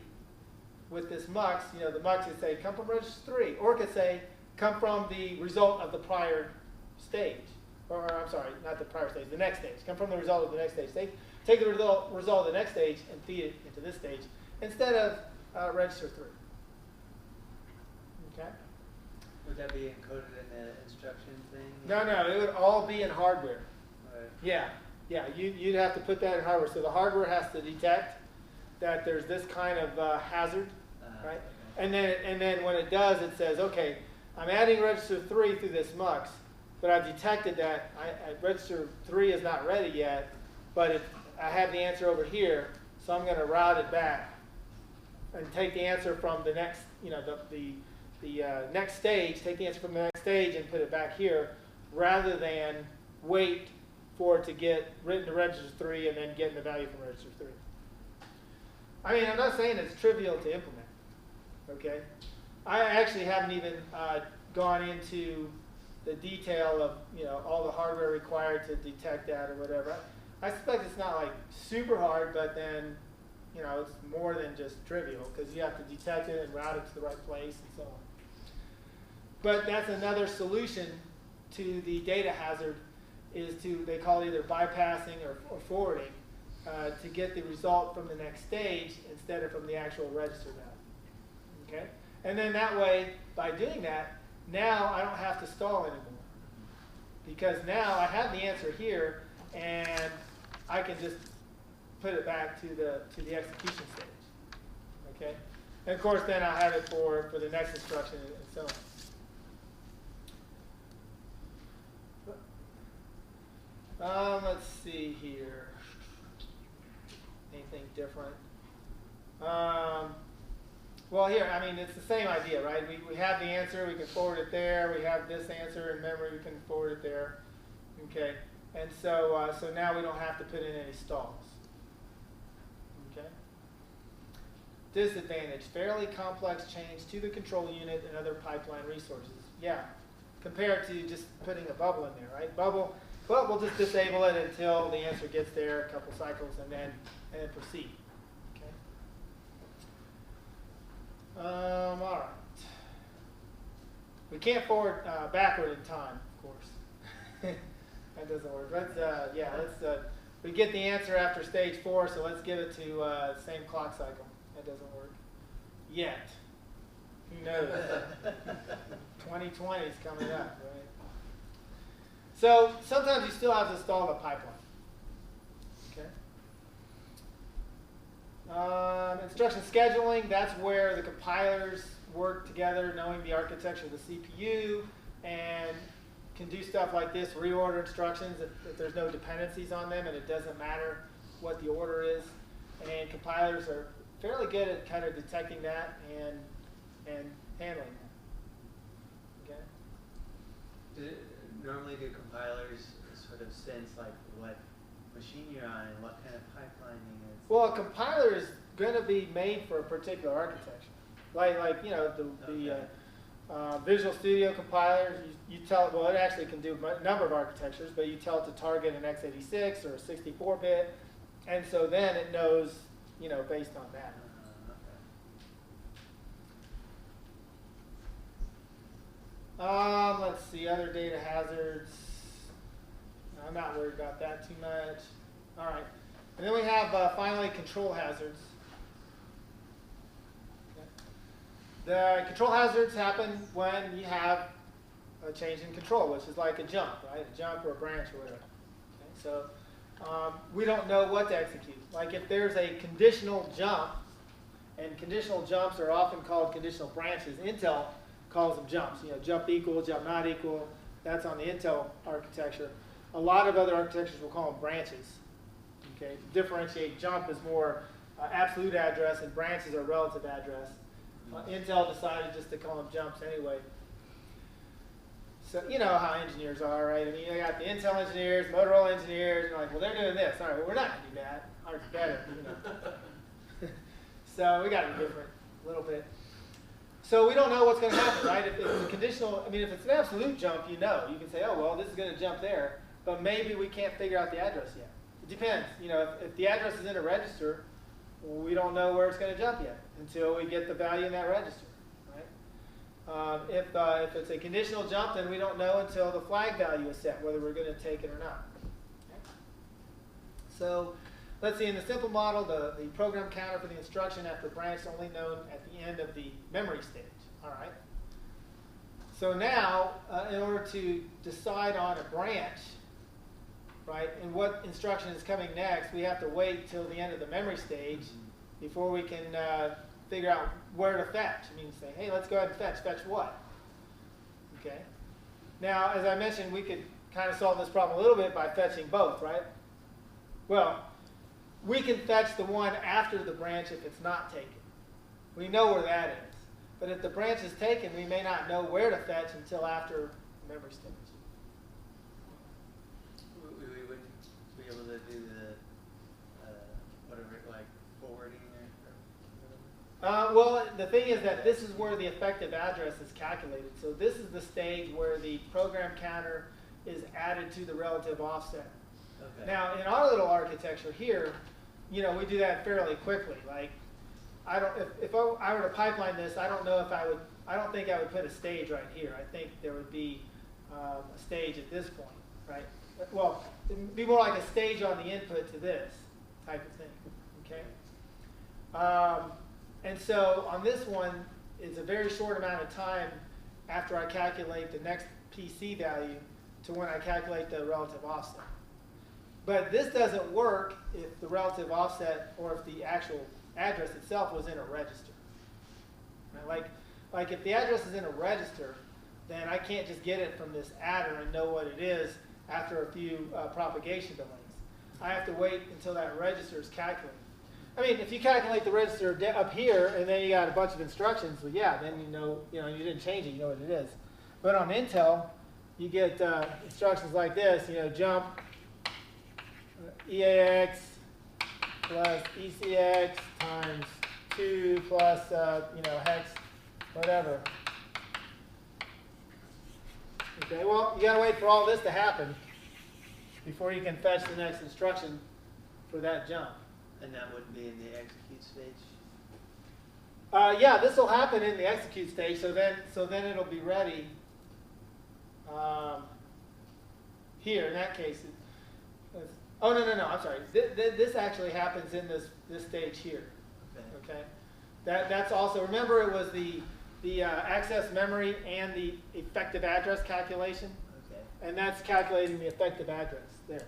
with this mux, the mux could say come from register 3, or it could say come from the result of the prior stage. Or I'm sorry, not the prior stage, the next stage. Come from the result of the next stage. Take the result of the next stage and feed it into this stage instead of register 3. Okay? Would that be encoded in the instruction thing? No, it would all be in hardware. Right. Yeah, you'd have to put that in hardware. So the hardware has to detect that there's this kind of hazard, right? Okay. And then when it does, it says, okay, I'm adding register 3 through this mux, but I've detected that register 3 is not ready yet, but I have the answer over here, so I'm going to route it back and take the answer from the next, the next stage, take the answer from the next stage and put it back here, rather than wait for it to get written to register 3 and then getting the value from register 3. I mean, I'm not saying it's trivial to implement, okay? I actually haven't even gone into the detail of all the hardware required to detect that or whatever. I suspect it's not like super hard, but then it's more than just trivial because you have to detect it and route it to the right place and so on. But that's another solution to the data hazard is they call it either bypassing or forwarding to get the result from the next stage instead of from the actual register value. Okay? And then that way, by doing that, now I don't have to stall anymore. Because now I have the answer here, and I can just put it back to the execution stage. Okay? And of course, then I'll have it for the next instruction and so on. Let's see here. Anything different? Well, here, I mean, it's the same idea, right? We have the answer, we can forward it there. We have this answer in memory, we can forward it there. Okay, and so now we don't have to put in any stalls. Okay. Disadvantage: fairly complex change to the control unit and other pipeline resources. Yeah, compared to just putting a bubble in there, right? Bubble. But we'll just disable it until the answer gets there, a couple cycles, and then proceed. Okay. All right. We can't forward backward in time, of course. That doesn't work. We get the answer after stage 4, so let's give it to the same clock cycle. That doesn't work yet. Who knows? 2020 is coming up, right? So sometimes you still have to stall the pipeline. Okay. Instruction scheduling, that's where the compilers work together, knowing the architecture of the CPU, and can do stuff like this, reorder instructions if there's no dependencies on them and it doesn't matter what the order is. And compilers are fairly good at kind of detecting that and handling that. Okay. Normally do compilers sort of sense like what machine you're on and what kind of pipelining is? Well, a compiler is going to be made for a particular architecture. Like the Visual Studio compiler, you tell it, well, it actually can do a number of architectures, but you tell it to target an x86 or a 64-bit, and so then it knows, based on that. Let's see, other data hazards. I'm not worried about that too much. All right. And then we have, finally, control hazards. Okay. The control hazards happen when you have a change in control, which is like a jump, right? A jump or a branch or whatever. Okay. So we don't know what to execute. Like if there's a conditional jump, and conditional jumps are often called conditional branches. Intel calls them jumps. Jump equal, jump not equal. That's on the Intel architecture. A lot of other architectures will call them branches. Okay, to differentiate, jump is more absolute address and branches are relative address. Intel decided just to call them jumps anyway. So you know how engineers are, right? I mean, you got the Intel engineers, Motorola engineers, and you're like, well, they're doing this. All right, well, we're not going to do that. Ours is better, you know. So we got to be different a little bit. So we don't know what's going to happen, right? If it's a conditional, I mean, if it's an absolute jump, you know. You can say, oh, well, this is going to jump there, but maybe we can't figure out the address yet. It depends. You know, if the address is in a register, well, we don't know where it's going to jump yet until we get the value in that register, right? If it's a conditional jump, then we don't know until the flag value is set, whether we're going to take it or not. Okay? So let's see, in the simple model, the program counter for the instruction after branch is only known at the end of the memory stage. All right. So now, in order to decide on a branch, right, and what instruction is coming next, we have to wait till the end of the memory stage before we can figure out where to fetch. I mean, say, hey, let's go ahead and fetch. Fetch what? Okay. Now, as I mentioned, we could kind of solve this problem a little bit by fetching both, right? Well, we can fetch the one after the branch if it's not taken. We know where that is. But if the branch is taken, we may not know where to fetch until after the memory stage. We wouldn't be able to do the, whatever, like forwarding or Well, the thing is that this is where the effective address is calculated. So this is the stage where the program counter is added to the relative offset. Okay. Now, in our little architecture here, you know, we do that fairly quickly. Like, if I were to pipeline this, I don't know if I would. I don't think I would put a stage right here. I think there would be a stage at this point, right? Well, it'd be more like a stage on the input to this type of thing. Okay. And so on this one, it's a very short amount of time after I calculate the next PC value to when I calculate the relative offset. But this doesn't work if the relative offset or if the actual address itself was in a register. Right? Like if the address is in a register, then I can't just get it from this adder and know what it is after a few propagation delays. I have to wait until that register is calculated. I mean, if you calculate the register up here and then you got a bunch of instructions, well, yeah, then you know you didn't change it, you know what it is. But on Intel, you get instructions like this, you know, jump EAX plus ECX times 2 plus, you know, hex, whatever. Okay, well, you got to wait for all this to happen before you can fetch the next instruction for that jump. and that would be in the execute stage? Yeah, this will happen in the execute stage, so then it'll be ready here, in that case. Oh, no, I'm sorry. This actually happens in this stage here. Okay. That's also, remember it was the access memory and the effective address calculation? Okay. And that's calculating the effective address there.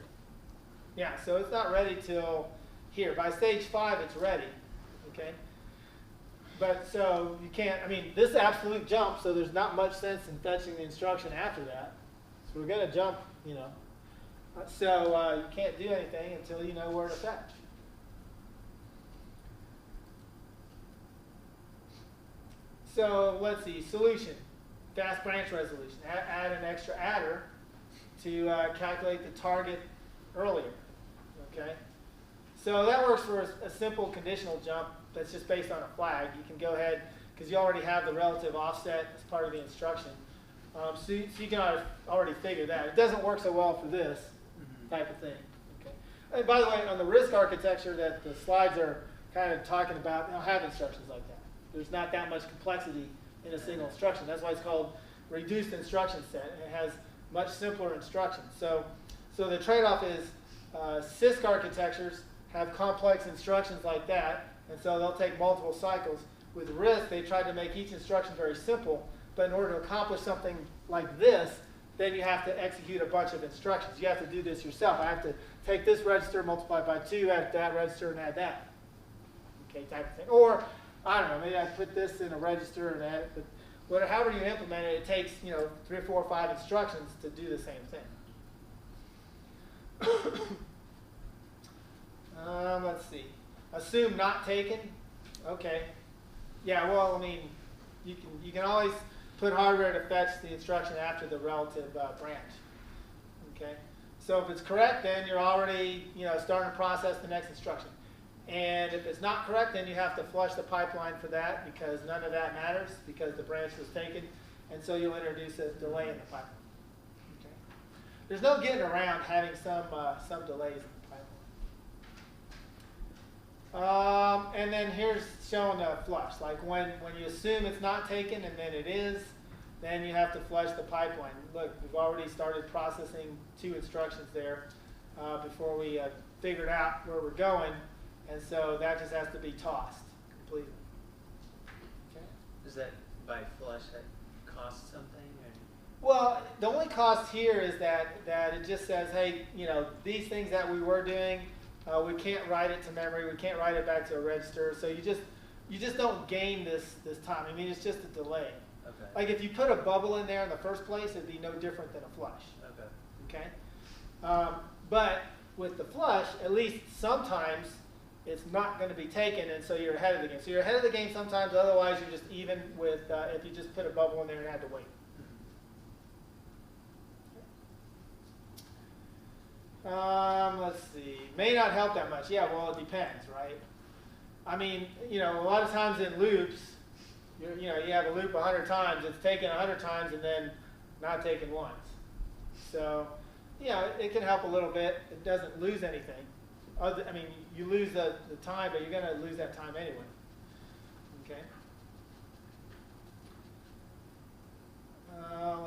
Yeah, so it's not ready till here. By stage 5, it's ready. Okay. But so you can't, I mean, this absolute jump, so there's not much sense in fetching the instruction after that. So we're going to jump, you know. So you can't do anything until you know where to fetch. So let's see, solution, fast branch resolution. Add an extra adder to calculate the target earlier. Okay. So that works for a simple conditional jump that's just based on a flag. You can go ahead, because you already have the relative offset as part of the instruction. So you can already figure that. It doesn't work so well for this type of thing. Okay. And by the way, on the RISC architecture that the slides are kind of talking about, they'll have instructions like that. There's not that much complexity in a single instruction. That's why it's called reduced instruction set. And it has much simpler instructions. So the trade-off is CISC architectures have complex instructions like that, and so they'll take multiple cycles. With RISC, they tried to make each instruction very simple, but in order to accomplish something like this, then you have to execute a bunch of instructions. You have to do this yourself. I have to take this register, multiply by 2, add that register, and add that. Okay, type of thing. Or, I don't know, maybe I put this in a register and add it, but however you implement it, it takes, 3 or 4 or 5 instructions to do the same thing. Let's see. Assume not taken. Okay. Yeah. Well, I mean, you can always put hardware to fetch the instruction after the relative branch. Okay. So if it's correct, then you're already starting to process the next instruction. And if it's not correct, then you have to flush the pipeline for that because none of that matters because the branch was taken, and so you'll introduce a delay in the pipeline. Okay. There's no getting around having some delays in the pipeline. And then here's showing a flush. Like when you assume it's not taken and then it is, then you have to flush the pipeline. Look, we've already started processing 2 instructions there before we figured out where we're going, and so that just has to be tossed completely. Okay. Is that by flush that costs something? Or? Well, the only cost here is that it just says, hey, these things that we were doing, we can't write it to memory, we can't write it back to a register, so you just don't gain this time. I mean, it's just a delay. Okay. Like if you put a bubble in there in the first place, it'd be no different than a flush. Okay. Okay. But with the flush, at least sometimes it's not going to be taken, and so you're ahead of the game. So you're ahead of the game sometimes. Otherwise, you're just even with if you just put a bubble in there and had to wait. Let's see. May not help that much. Yeah, well, it depends, right? I mean, a lot of times in loops, you have a loop 100 times. It's taken 100 times and then not taken once. So, it can help a little bit. It doesn't lose anything. I mean, you lose the time, but you're going to lose that time anyway. Okay.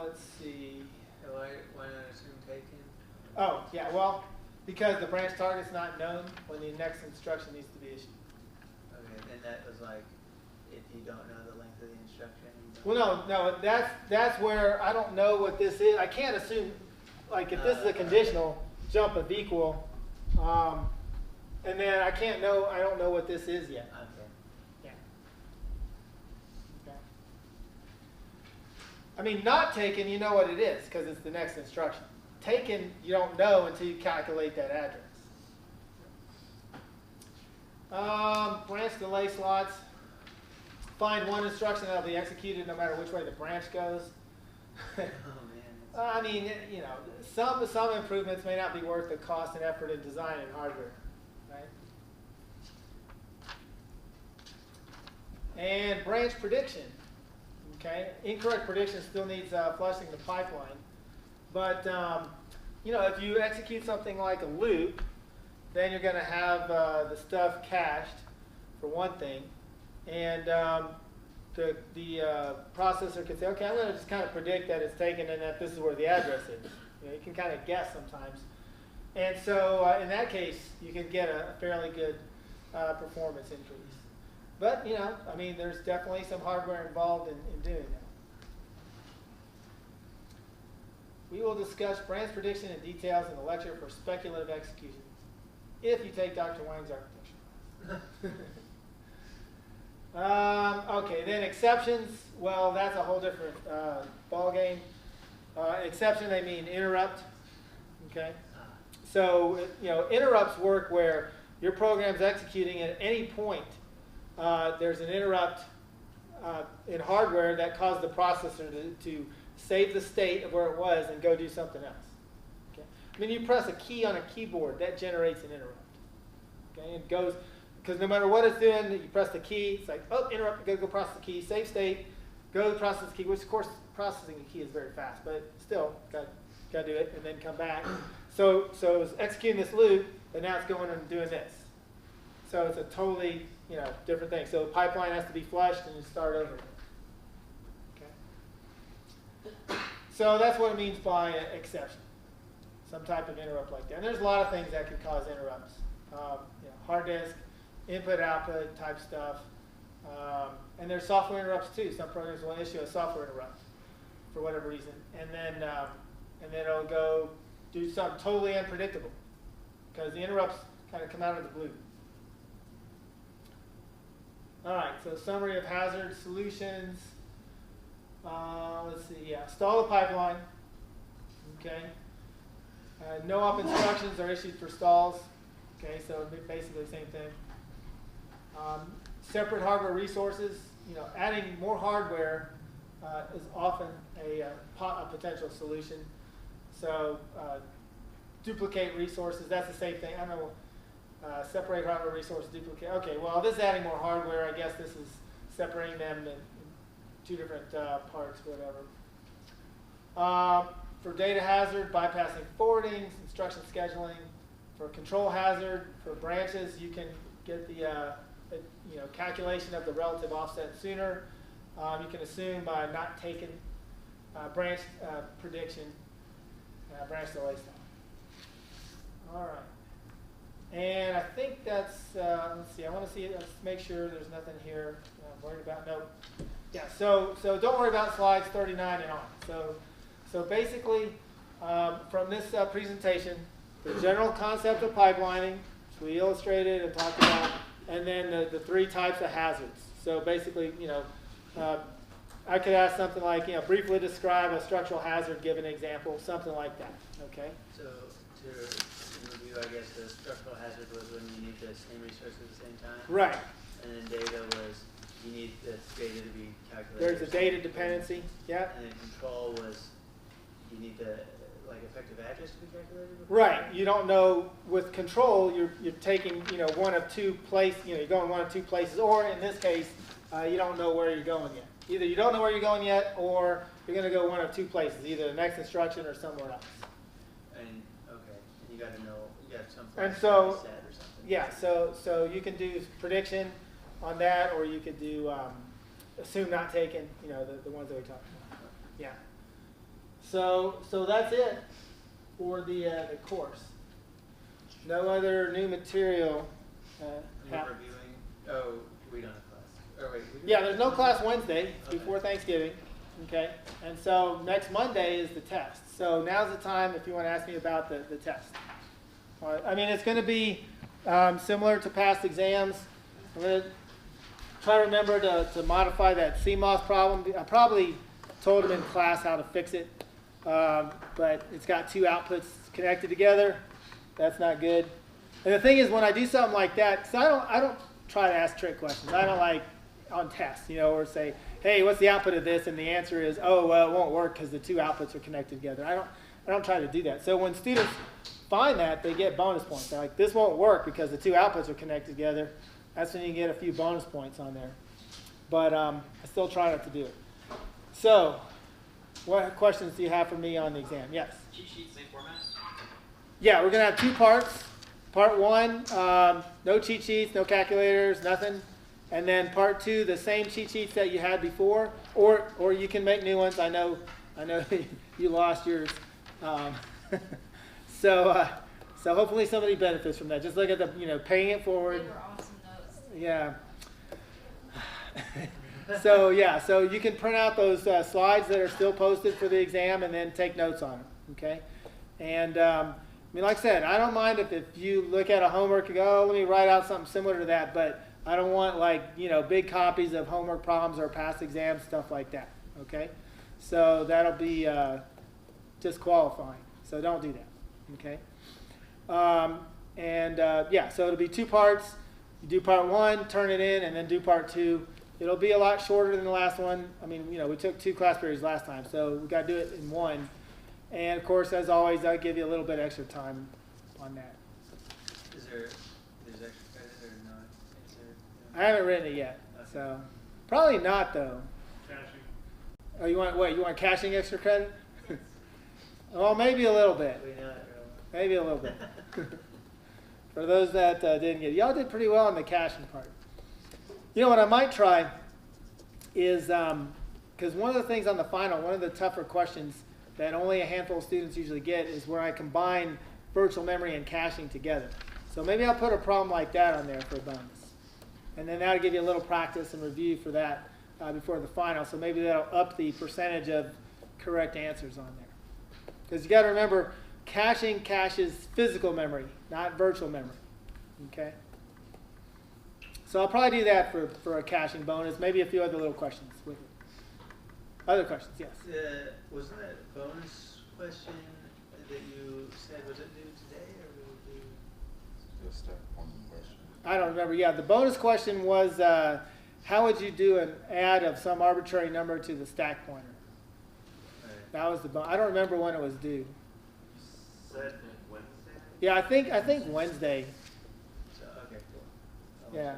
Let's see. Why not assume taken? Oh, yeah, well, because the branch target's not known when the next instruction needs to be issued. Okay, and that was like, if you don't know the length of the instruction. Well, no, that's where I don't know what this is. I can't assume, like, if this is a conditional jump of equal, and then I don't know what this is yet. Okay. Yeah. Okay. I mean, not taken, you know what it is, because it's the next instruction. Taken, you don't know until you calculate that address. Branch delay slots. Find one instruction that will be executed no matter which way the branch goes. Oh man. I mean, some improvements may not be worth the cost and effort in design and hardware, right? And branch prediction. Okay, incorrect prediction still needs flushing the pipeline, but if you execute something like a loop, then you're going to have the stuff cached, for one thing, and the processor can say, okay, I'm going to just kind of predict that it's taken and that this is where the address is. You can kind of guess sometimes, and so in that case, you can get a fairly good performance increase. But I mean, there's definitely some hardware involved in doing that. We will discuss branch prediction in details in the lecture for speculative execution, if you take Dr. Wang's architecture class. Okay, then exceptions. Well, that's a whole different ball game. Exception, they mean interrupt. Okay, so interrupts work where your program's executing at any point. There's an interrupt in hardware that caused the processor to save the state of where it was and go do something else. Okay? I mean, you press a key on a keyboard, that generates an interrupt. Okay, it goes, because no matter what it's doing, you press the key, it's like, oh, interrupt, go process the key, save state, go process the key, which of course processing the key is very fast, but still, got to do it and then come back. So it's executing this loop, but now it's going and doing this. So it's a totally different thing. So the pipeline has to be flushed and you start over. Okay. So that's what it means by exception. Some type of interrupt like that. And there's a lot of things that could cause interrupts. Hard disk, input-output type stuff. And there's software interrupts too. Some programs will issue a software interrupt for whatever reason. And then it'll go do something totally unpredictable because the interrupts kind of come out of the blue. All right, so summary of hazard solutions. Let's see, stall the pipeline. Okay. No-op instructions are issued for stalls. Okay, so basically the same thing. Separate hardware resources, adding more hardware is often a potential solution. So duplicate resources, that's the same thing. I don't know, separate hardware resources, duplicate. Okay, well, this is adding more hardware. I guess this is separating them in two different parts, whatever. For data hazard, bypassing forwarding, instruction scheduling. For control hazard, for branches, you can get the calculation of the relative offset sooner. You can assume by not taking branch prediction, branch delay style. All right. And I think that's, let's see, I want to see it, let's make sure there's nothing here I'm worried about. Nope. Yeah, so don't worry about slides 39 and on. So basically, from this presentation, the general concept of pipelining, which we illustrated and talked about, and then the three types of hazards. So basically, I could ask something like, briefly describe a structural hazard, give an example, something like that. Okay. So to review, I guess the structural hazard was when you need the same resource at the same time. Right. And then data was you need this data to be calculated. There's a data dependency. Yeah. And then control was you need the effective address to be calculated. Right. You don't know with control. You're taking one of two places. You're going one of two places, or in this case, you don't know where you're going yet. Either you don't know where you're going yet, or you're going to go one of two places, either the next instruction or somewhere else. And okay, and you got to know you got some. And so set or something. yeah, so you can do prediction on that, or you could do assume not taken. The ones that we talked about. Yeah. So that's it for the course. No other new material. Reviewing. Oh, we don't have class. Oh wait. Yeah, there's no class Wednesday before Thanksgiving. Okay, and so next Monday is the test. So now's the time if you want to ask me about the test. All right. I mean, it's going to be similar to past exams. I'm going to try to remember to modify that CMOS problem. I probably told them in class how to fix it. But it's got two outputs connected together. That's not good. And the thing is, when I do something like that, because I don't try to ask trick questions. I don't like on tests, or say, hey, what's the output of this? And the answer is, oh, well, it won't work because the two outputs are connected together. I don't try to do that. So when students find that, they get bonus points. They're like, this won't work because the two outputs are connected together. That's when you get a few bonus points on there. But I still try not to do it. So what questions do you have for me on the exam? Yes? Cheat sheet, same format? Yeah, we're going to have two parts. Part one, no cheat sheets, no calculators, nothing. And then part two, the same cheat sheets that you had before, or you can make new ones. I know you lost yours. So hopefully somebody benefits from that. Just look at the, paying it forward. They were awesome notes. Yeah. So you can print out those slides that are still posted for the exam and then take notes on them, okay? And like I said, I don't mind if you look at a homework and go, oh, let me write out something similar to that, but I don't want big copies of homework problems or past exams, stuff like that, okay? So that'll be disqualifying, so don't do that, okay? So it'll be two parts. You do part one, turn it in, and then do part two. It'll be a lot shorter than the last one. I mean, we took 2 class periods last time, so we got to do it in one. And of course, as always, I'll give you a little bit extra time on that. There's extra credit or not? I haven't written it yet, so probably not though. Caching. Oh, you want caching extra credit? Well, maybe a little bit. Probably not, really. Maybe a little bit. For those that didn't get it, y'all did pretty well on the caching part. What I might try is, because one of the things on the final, one of the tougher questions that only a handful of students usually get is where I combine virtual memory and caching together. So maybe I'll put a problem like that on there for a bonus. And then that'll give you a little practice and review for that before the final. So maybe that'll up the percentage of correct answers on there. Because you got to remember, caching caches physical memory, not virtual memory. Okay? So I'll probably do that for a caching bonus, maybe a few other little questions with it. Other questions, yes. Was that bonus question that you said, was it due today or was it due Just that one question. I don't remember. Yeah, the bonus question was, how would you do an add of some arbitrary number to the stack pointer? Right. That was the I don't remember when it was due. Said Wednesday? Yeah, I think Wednesday. So, okay, cool. Yeah.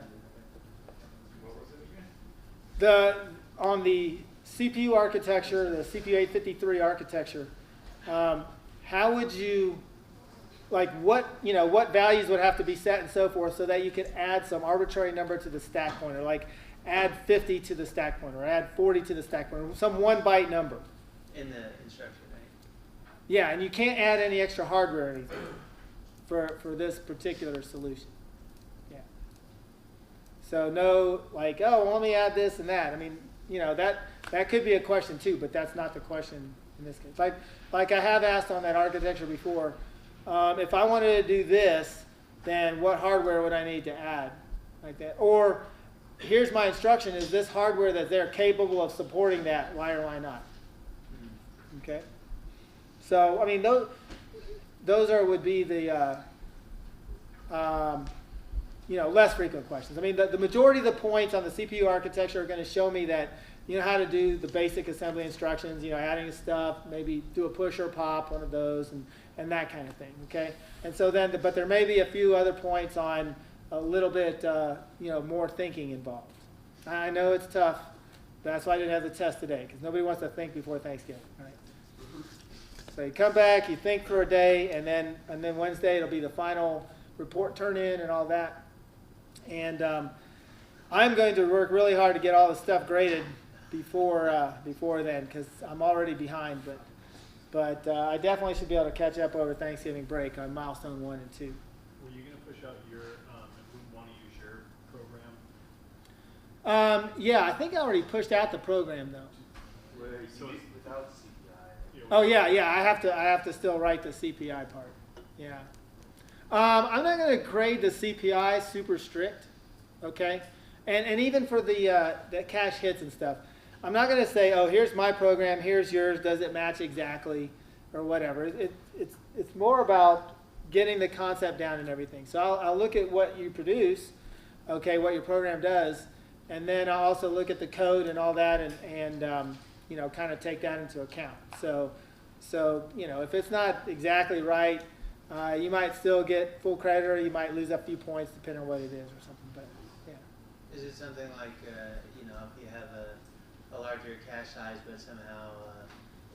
What was it again? On the CPU architecture, the CPU3853 architecture, how would you, like what values would have to be set and so forth so that you could add some arbitrary number to the stack pointer, like add 50 to the stack pointer, or add 40 to the stack pointer, some 1 byte number. In the instruction, right? Yeah, and you can't add any extra hardware or anything for this particular solution. Yeah. So no, like, oh, well, let me add this and that. I mean, that could be a question too, but that's not the question in this case. Like I have asked on that architecture before, if I wanted to do this, then what hardware would I need to add, like that? Or here's my instruction: is this hardware that they're capable of supporting that? Why or why not? Okay. So I mean, those would be the less frequent questions. I mean, the majority of the points on the CPU architecture are going to show me that you know how to do the basic assembly instructions, adding stuff, maybe do a push or pop, one of those, and that kind of thing, okay? And so then, but there may be a few other points on a little bit, more thinking involved. I know it's tough, but that's why I didn't have the test today, because nobody wants to think before Thanksgiving, right? So you come back, you think for a day, and then Wednesday it'll be the final report turn in and all that. And I'm going to work really hard to get all the stuff graded before then, because I'm already behind. But I definitely should be able to catch up over Thanksgiving break on milestone 1 and 2. Were you going to push out your, if we want to use your program? Yeah, I think I already pushed out the program though. So without CPI. Oh yeah, I have to still write the CPI part. Yeah. I'm not going to grade the CPI super strict, okay? And even for the cache hits and stuff, I'm not going to say, oh, here's my program, here's yours, does it match exactly, or whatever. It's more about getting the concept down and everything. So I'll look at what you produce, okay, what your program does, and then I'll also look at the code and all that, and kind of take that into account. So if it's not exactly right, you might still get full credit, or you might lose a few points depending on what it is or something. But yeah. Is it something like, if you have a larger cache size, but somehow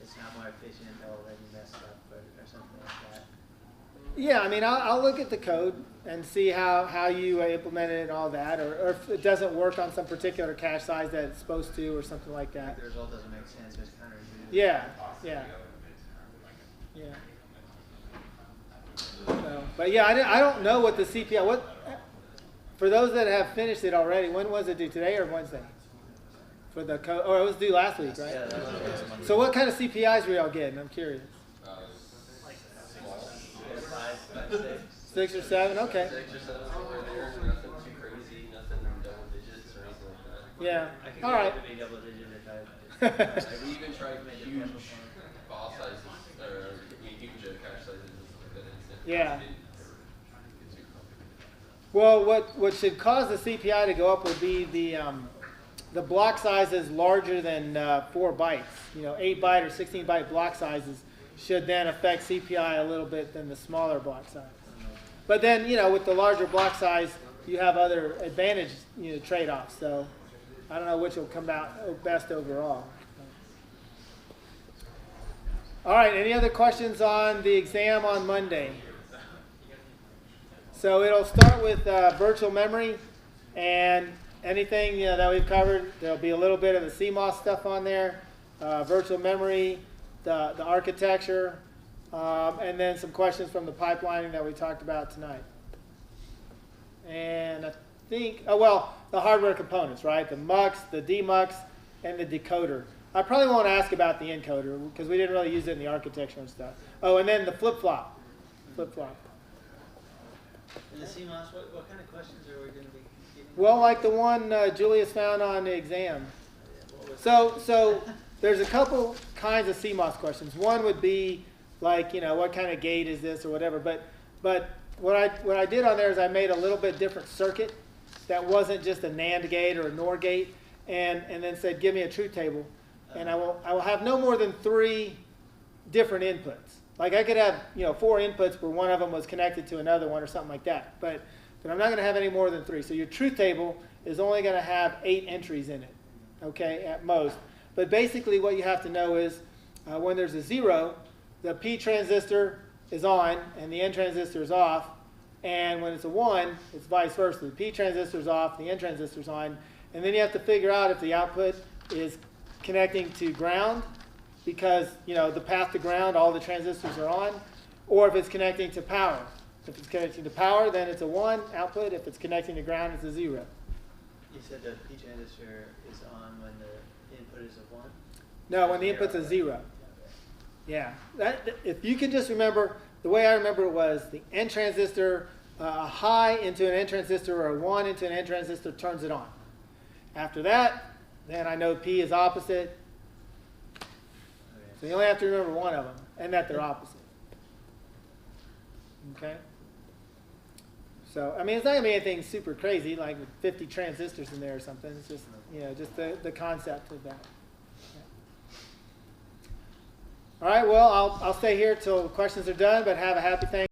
it's not more efficient, then you messed up, or something like that? Yeah, I mean, I'll look at the code and see how you implement it and all that, or if it doesn't work on some particular cache size that it's supposed to, or something like that. The result doesn't make sense, it's counterintuitive. Yeah. So, but yeah, I don't know what the CPI, for those that have finished it already, when was it due, today or Wednesday? For the code, or it was due last week, right? Yeah, that was So what kind of CPIs were y'all getting? I'm curious. 5, 6. 6 or 7, okay. 6 or 7 somewhere there, nothing too crazy, nothing double digits or anything like that. Yeah, I could all get right. it to be double digit if I. We even tried huge file sizes, or huge cache sizes and stuff like that. Yeah. Well, what should cause the CPI to go up would be the block sizes larger than 4 bytes. 8 byte or 16 byte block sizes should then affect CPI a little bit than the smaller block size. But then, with the larger block size, you have other advantage, trade-offs. So I don't know which will come out best overall. All right, any other questions on the exam on Monday? So it'll start with virtual memory, and anything that we've covered. There'll be a little bit of the CMOS stuff on there, virtual memory, the architecture, and then some questions from the pipelining that we talked about tonight. And I think, the hardware components, right? The MUX, the DMUX, and the decoder. I probably won't ask about the encoder because we didn't really use it in the architecture and stuff. Oh, and then the flip-flop. Flip-flop. In the CMOS, what kind of questions are we going to be getting? Well, like the one Julius found on the exam. So there's a couple kinds of CMOS questions. One would be like, what kind of gate is this or whatever. But what I did on there is I made a little bit different circuit that wasn't just a NAND gate or a NOR gate, and then said, give me a truth table. And I will have no more than 3 different inputs. Like I could have 4 inputs where one of them was connected to another one or something like that. But I'm not going to have any more than 3. So your truth table is only going to have 8 entries in it, okay, at most. But basically what you have to know is when there's a 0, the P transistor is on and the N transistor is off. And when it's a 1, it's vice versa. The P transistor is off, the N transistor is on. And then you have to figure out if the output is connecting to ground, because the path to ground, all the transistors are on, or if it's connecting to power. If it's connecting to power, then it's a 1 output. If it's connecting to ground, it's a 0. You said the P transistor is on when the input is a 1? No, when the input's a 0. Yeah. If you can just remember, the way I remember it was the N transistor, a high into an N transistor or a 1 into an N transistor turns it on. After that, then I know P is opposite. So you only have to remember one of them, and that they're opposite. Okay? So, I mean, it's not going to be anything super crazy, like with 50 transistors in there or something. It's just, just the concept of that. Yeah. All right, well, I'll stay here till questions are done, but have a happy Thanksgiving.